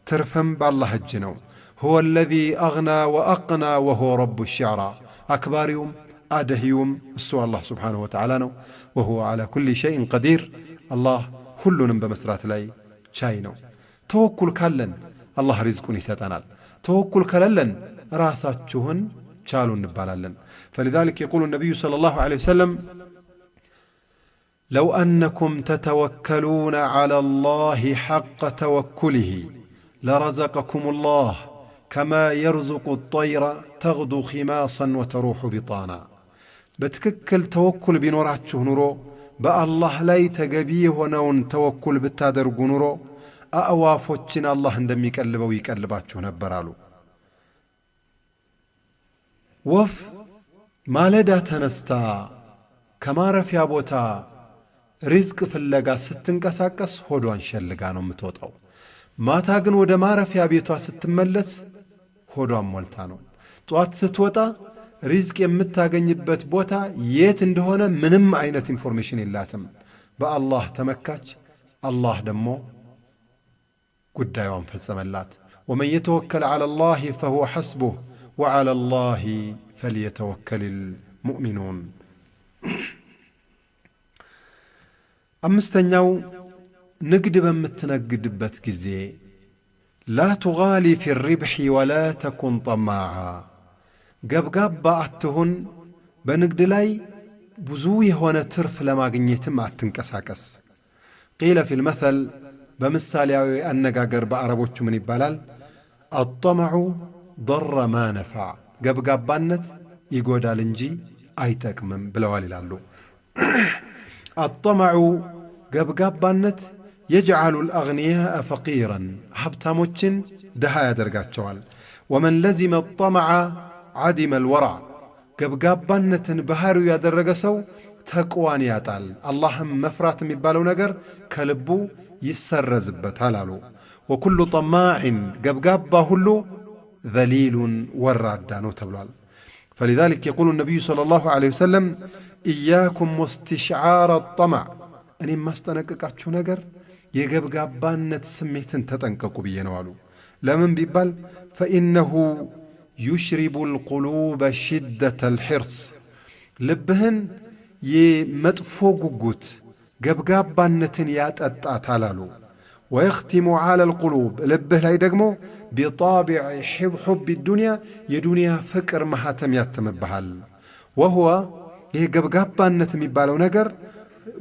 ትርፍም በአላህ እጅ ነው። هو الذي أغنى وأقنى وهو رب الشعرى أكباريوم أدهيوم السوى الله سبحانه وتعالى نو وهو على كل شيء قدير الله كلنا بمسرات لاي شاينو توكل كلن الله رزقني يساتنال توكل كلن راساتشهن شالون نبالالن فلذلك يقول النبي صلى الله عليه وسلم لو أنكم تتوكلون على الله حق توكله لرزقكم الله كما يرزق الطير تغدو خماصا وتروح بطانا بتككل توكل بنوراتشه نورو بالله لا تجبيه ونون توكل بالتادرق نورو أأوافوتشن الله اندم يكلبه ويكلباتشه نبرالو وف ما لدى تنستا كما رفيا بوتا رزق في اللقاء ستنكساكس هدوان شلقانو متوتاو ما تاقن ودا ما رفيا بيتوا ستملس هدوان مولتانو طوات ستوتا رزق يمتاقن يبت بوتا يت اندهونا منم عينة انفورميشن اللاتم با الله تمكاج الله دمو قد يوم فالزملات ومن يتوكل على الله فهو حسبه وعلى الله فليتوكل المؤمنون أمستنيو نقد بمتنقد بتكزي لا تغالي في الربح ولا تكن طماعا قب بعتهن بنقد لاي بزوي هنا ترف لما قنيتم عتنكساكس قيل في المثل بمثالي النقاقر بعربوش من البلال الطمع ضر ما نفع قب بانت يقود الانجي ايتك من بلوالي لالو الطمع قب بانت የጅዓሉ ልአግንያء ፈቂራን ሀብታሞችን ድሃ ያደርጋቸዋል። ወመን ለዚመ ጠመዐ ዓዲመ ልወረዕ ገብጋባነትን ባህሪው ያደረገ ሰው ተቅዋን ያጣል። አላህም መፍራት የሚባለው ነገር ከልቡ ይሰረዝበታል አሉ። ወኩሉ ጠማዕን ገብጋባ ሁሉ ዘሊሉን ወራዳ ነው ተብሏል። ፈሊዛሊክ የቁሉ ነቢዩ ሰለላሁ ዐለይሂ ወሰለም ኢያኩም ወስትሽዓረ ጠመዕ እኔ የማስጠነቅቃችሁ ነገር የገብጋባነት ስሜትን ተጠንቀቁ ብዬ ነው አሉ። ለምን ቢባል ፈኢነሁ ዩሽሪቡ ልቁሉበ ሽደተ ልሕርስ ልብህን የመጥፎ ጉጉት ገብጋባነትን ያጠጣታል አሉ። ወየኽቲሙ ዓላ ልቁሉብ ልብህ ላይ ደግሞ ቢጣቢዕ ሑብ ዱንያ የዱንያ ፍቅር ማኅተም ያትምብሃል። ወሁወ ይህ ገብጋባነት የሚባለው ነገር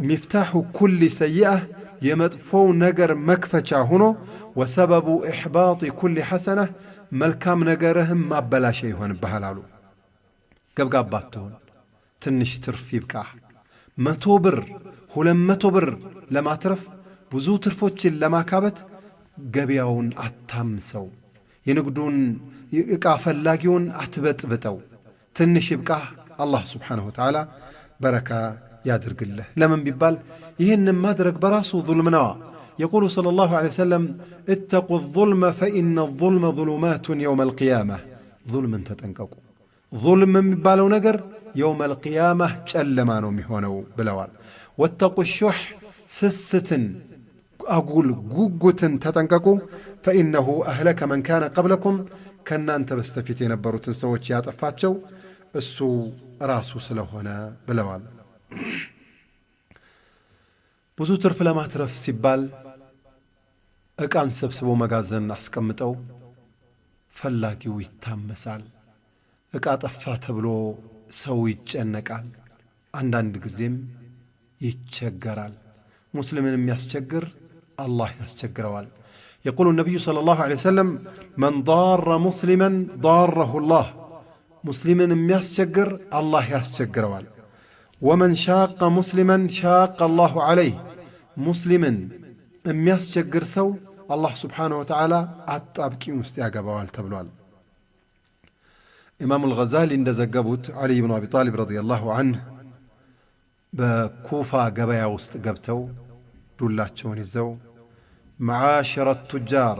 ሚፍታሑ ኩል ሰይአህ የመጥፎው ነገር መክፈቻ ሆኖ ወሰበቡ ኢሕባጢ ኩል ሐሰነህ መልካም ነገርህም ማበላሻ ይሆንብሃል አሉ። ገብጋባ አትሁን። ትንሽ ትርፍ ይብቃህ። 100 ብር 200 ብር ለማትረፍ ብዙ ትርፎችን ለማካበት ገበያውን አታምሰው። የንግዱን ዕቃ ፈላጊውን አትበጥብጠው። ትንሽ ይብቃህ። አላህ ስብሓንሁ ወተዓላ በረካ ያድርግልህ። ለምን ቢባል ይህን ማድረግ በራሱ ظልም ነዋ። የቁሉ ሰለላሁ ዐለይሂ ወሰለም እተቁ ظልመ ፈኢነ ظልመ ظሉማቱን የውመ ልቅያማ ظልምን ተጠንቀቁ። ظልም የሚባለው ነገር የውመ ልቅያማ ጨለማ ነው የሚሆነው ብለዋል። ወተቁ ሹሕ ስስትን አጉል ጉጉትን ተጠንቀቁ። ፈኢነሁ አህለከ መን ካነ ቀብለኩም ከእናንተ በስተፊት የነበሩትን ሰዎች ያጠፋቸው እሱ ራሱ ስለሆነ ብለዋል። ብዙ ትርፍ ለማትረፍ ሲባል ዕቃን ሰብስቦ መጋዘን አስቀምጠው ፈላጊው ይታመሳል። ዕቃ ጠፋ ተብሎ ሰው ይጨነቃል። አንዳንድ ጊዜም ይቸገራል። ሙስሊምን የሚያስቸግር አላህ ያስቸግረዋል። የቁሉ ነቢዩ ሰለላሁ ዐለይሂ ወሰለም መን ዳረ ሙስሊመን ዳረሁ ላህ ሙስሊምን የሚያስቸግር አላህ ያስቸግረዋል። ወመን ሻቀ ሙስሊመን ሻቀ አላሁ ዐለይህ ሙስሊምን የሚያስቸግር ሰው አላህ ስብሓንሁ ወተዓላ አጣብቂኝ ውስጥ ያገባዋል ተብሏል። ኢማሙ አልገዛሊ እንደዘገቡት ዓሊ ብኑ አቢ ጣሊብ ረዲየላሁ ዐንህ በኩፋ ገበያ ውስጥ ገብተው ዱላቸውን ይዘው መዓሸረ ቱጃር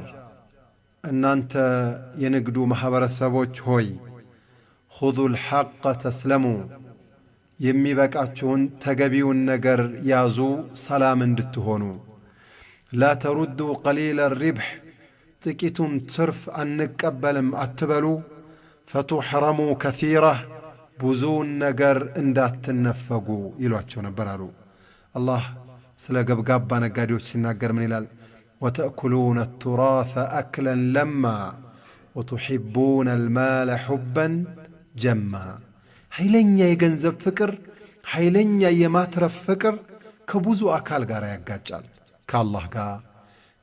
እናንተ የንግዱ ማኅበረሰቦች ሆይ ኹዙ ልሐቀ ተስለሙ የሚበቃችሁን ተገቢውን ነገር ያዙ ሰላም እንድትሆኑ ላ ተሩዱ ቀሊለ ሪብሕ ጥቂቱን ትርፍ አንቀበልም አትበሉ ፈቱሕረሙ ከሲራህ ብዙውን ነገር እንዳትነፈጉ ይሏቸው ነበር አሉ። አላህ ስለ ገብጋባ ነጋዴዎች ሲናገር ምን ይላል? ወተእኩሉነ ቱራث አክለን ለማ ወቱሒቡነ አልማለ ሑበን ጀማ ኃይለኛ የገንዘብ ፍቅር ኃይለኛ የማትረፍ ፍቅር ከብዙ አካል ጋር ያጋጫል። ከአላህ ጋር፣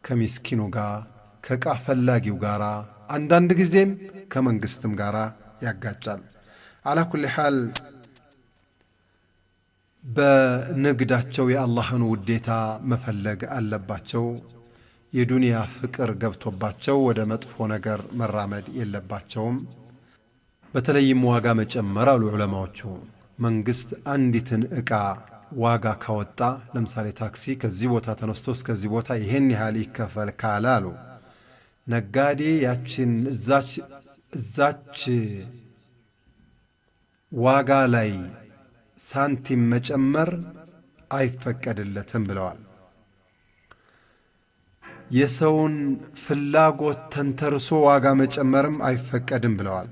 ከሚስኪኑ ጋር፣ ከዕቃ ፈላጊው ጋር፣ አንዳንድ ጊዜም ከመንግሥትም ጋር ያጋጫል። አላ ኩሊ ሓል በንግዳቸው የአላህን ውዴታ መፈለግ አለባቸው። የዱንያ ፍቅር ገብቶባቸው ወደ መጥፎ ነገር መራመድ የለባቸውም። በተለይም ዋጋ መጨመር አሉ ዑለማዎቹ። መንግሥት አንዲትን ዕቃ ዋጋ ካወጣ ለምሳሌ ታክሲ ከዚህ ቦታ ተነስቶ እስከዚህ ቦታ ይሄን ያህል ይከፈል ካለ አሉ ነጋዴ ያችን እዛች ዋጋ ላይ ሳንቲም መጨመር አይፈቀድለትም ብለዋል። የሰውን ፍላጎት ተንተርሶ ዋጋ መጨመርም አይፈቀድም ብለዋል።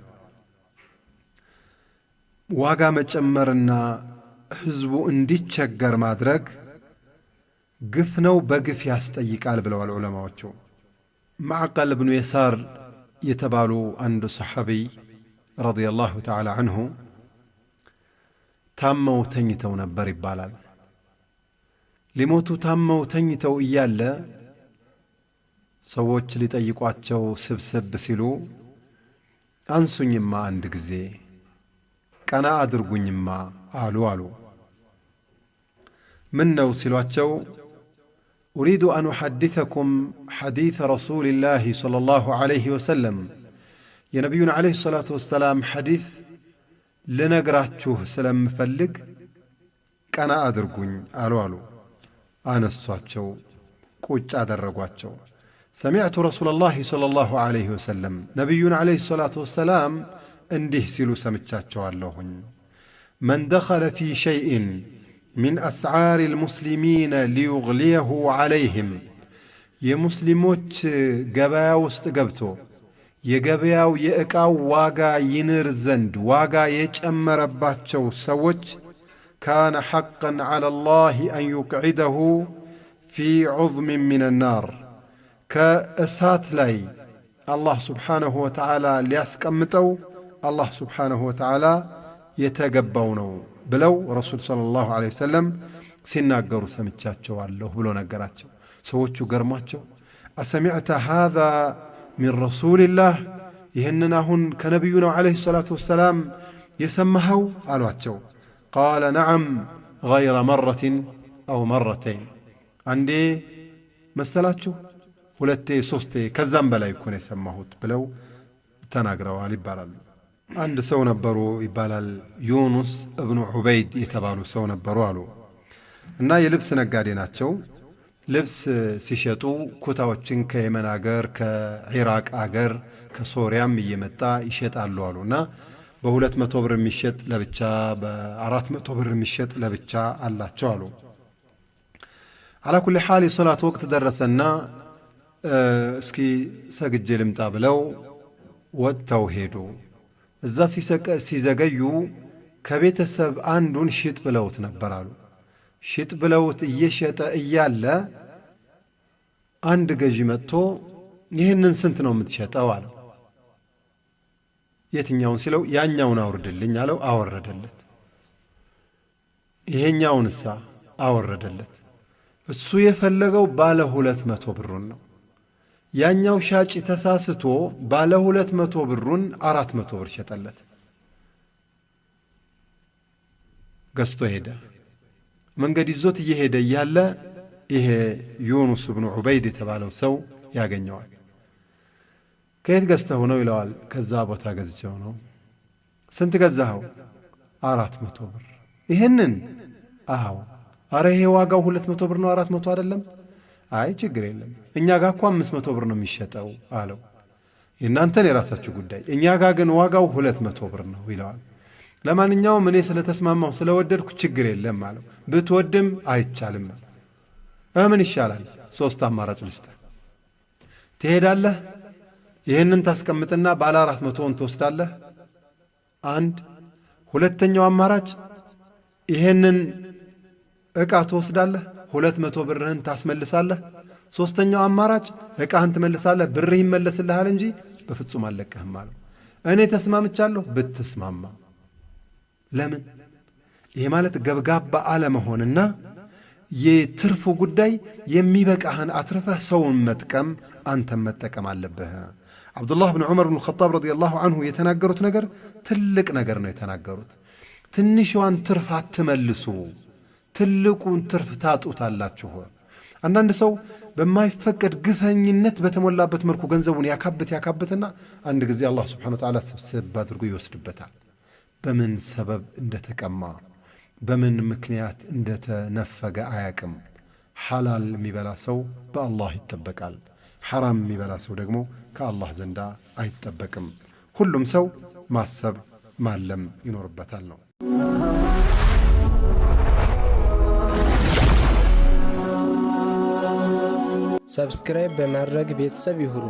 ዋጋ መጨመርና ሕዝቡ እንዲቸገር ማድረግ ግፍ ነው፣ በግፍ ያስጠይቃል ብለዋል ዑለማዎቹ። ማዕቀል ብኑ የሳር የተባሉ አንዱ ሰሓቢይ ረዲየላሁ ተዓላ አንሁ ታመው ተኝተው ነበር ይባላል። ሊሞቱ ታመው ተኝተው እያለ ሰዎች ሊጠይቋቸው ስብስብ ሲሉ አንሱኝማ አንድ ጊዜ ቀና አድርጉኝማ አሉ። ምን ነው ሲሏቸው أريد أن أحدثكم حديث رسول الله صلى الله عليه وسلم يا نبينا عليه الصلاة والسلام حديث لنقرأتشوه سلام مفلق كان أدرقون ألو أنا السواتشو كوش أدرقواتشو سمعت رسول الله صلى الله عليه وسلم نبينا عليه الصلاة والسلام انده سلو سمتشاتشو اللهن من دخل في شيء من أسعار المسلمين ليغليه عليهم يمسلموت قبايا وستقبتو يقبايا يأكاو واقا ينر زند واقا يجأمر باتشو سوج كان حقا على الله أن يقعده في عظم من النار كأسات لاي الله سبحانه وتعالى ليسكمتو الله سبحانه وتعالى يتقبونه بلو رسول صلى الله عليه وسلم سناقروا سمتشاتشو الله بلو نقراتشو سوتشو قرماتشو أسمعت هذا من رسول الله يهننا هن كنبينا عليه الصلاة والسلام يسمهو ألواتشو قال نعم غير مرة أو مرتين عندي مسلاتشو ولتي سوستي كزام بلا يكون يسمهوت بلو تناقروا علي بالالو عند سو نبرو يبالال يونس ابن عبيد يتبالو سو نبرو አሉ እና የልብስ ነጋዴ ናቸው ልብስ ሲሸጡ ኩታዎችን ከየመን አገር ከኢራቅ አገር ከሶሪያም እየመጣ ይሸጣሉ አሉና በ200 ብር የሚሸጥ ለብቻ በ400 ብር የሚሸጥ ለብቻ አላቸው አሉ على كل حال صلاه وقت درسنا እስኪ ሰግጄ ልምጣ ብለው ወጥተው ሄዱ እዛ ሲዘገዩ ከቤተሰብ አንዱን ሽጥ ብለውት ነበራሉ ሽጥ ብለውት እየሸጠ እያለ አንድ ገዢ መጥቶ ይሄንን ስንት ነው የምትሸጠው አለው የትኛውን ሲለው ያኛውን አውርድልኝ አለው አወረደለት ይሄኛውንሳ አወረደለት እሱ የፈለገው ባለ 200 ብሩን ነው ያኛው ሻጭ ተሳስቶ ባለ 200 ብሩን 400 ብር ሸጠለት ገዝቶ ሄደ መንገድ ይዞት እየሄደ ያለ ይሄ ዩኑስ ኢብኑ ዑበይድ የተባለው ሰው ያገኘዋል ከየት ገዝተው ነው ይለዋል ከዛ ቦታ ገዝቼው ነው ስንት ገዛኸው 400 ብር ይሄንን አዎ አረ ይሄ ዋጋው 200 ብር ነው 400 አይደለም አይ ችግር የለም እኛ ጋር እኮ 500 ብር ነው የሚሸጠው አለው እናንተን የራሳችሁ ጉዳይ እኛ ጋር ግን ዋጋው 200 ብር ነው ይለዋል ለማንኛውም እኔ ስለተስማማው ስለወደድኩ ችግር የለም አለው ብትወድም አይቻልም ምን ይሻላል ሶስት አማራጭ ልስጥ ትሄዳለህ ይሄንን ታስቀምጥና ባለ 400ን ትወስዳለህ አንድ ሁለተኛው አማራጭ ይሄንን ዕቃ ትወስዳለህ 200 ብርህን ታስመልሳለህ ሶስተኛው አማራጭ ዕቃህን ትመልሳለህ ብርህ ይመለስልሃል እንጂ በፍጹም አለቀህም አለው እኔ ተስማምቻለሁ ብትስማማ ለምን ይሄ ማለት ገብጋባ አለመሆንና የትርፉ ጉዳይ የሚበቃህን አትርፈህ ሰውን መጥቀም አንተም መጠቀም አለብህ አብዱላህ ኢብኑ ዑመር ኢብኑ ኸጣብ ረዲየላሁ ዐንሁ የተናገሩት ነገር ትልቅ ነገር ነው የተናገሩት ትንሿን ትርፍ አትመልሱ ትልቁን ትርፍ ታጡታላችሁ አንዳንድ ሰው በማይፈቀድ ግፈኝነት በተሞላበት መልኩ ገንዘቡን ያካብትና አንድ ጊዜ አላህ Subhanahu Wa Ta'ala ሰብስብ አድርጎ ይወስድበታል በምን ሰበብ እንደተቀማ በምን ምክንያት እንደተነፈገ አያቅም ሐላል የሚበላ ሰው በአላህ ይጠበቃል ሐራም የሚበላ ሰው ደግሞ ከአላህ ዘንዳ አይጠበቅም ሁሉም ሰው ማሰብ ማለም ይኖርበታል ነው ሰብስክራይብ በማድረግ ቤተሰብ ይሁኑ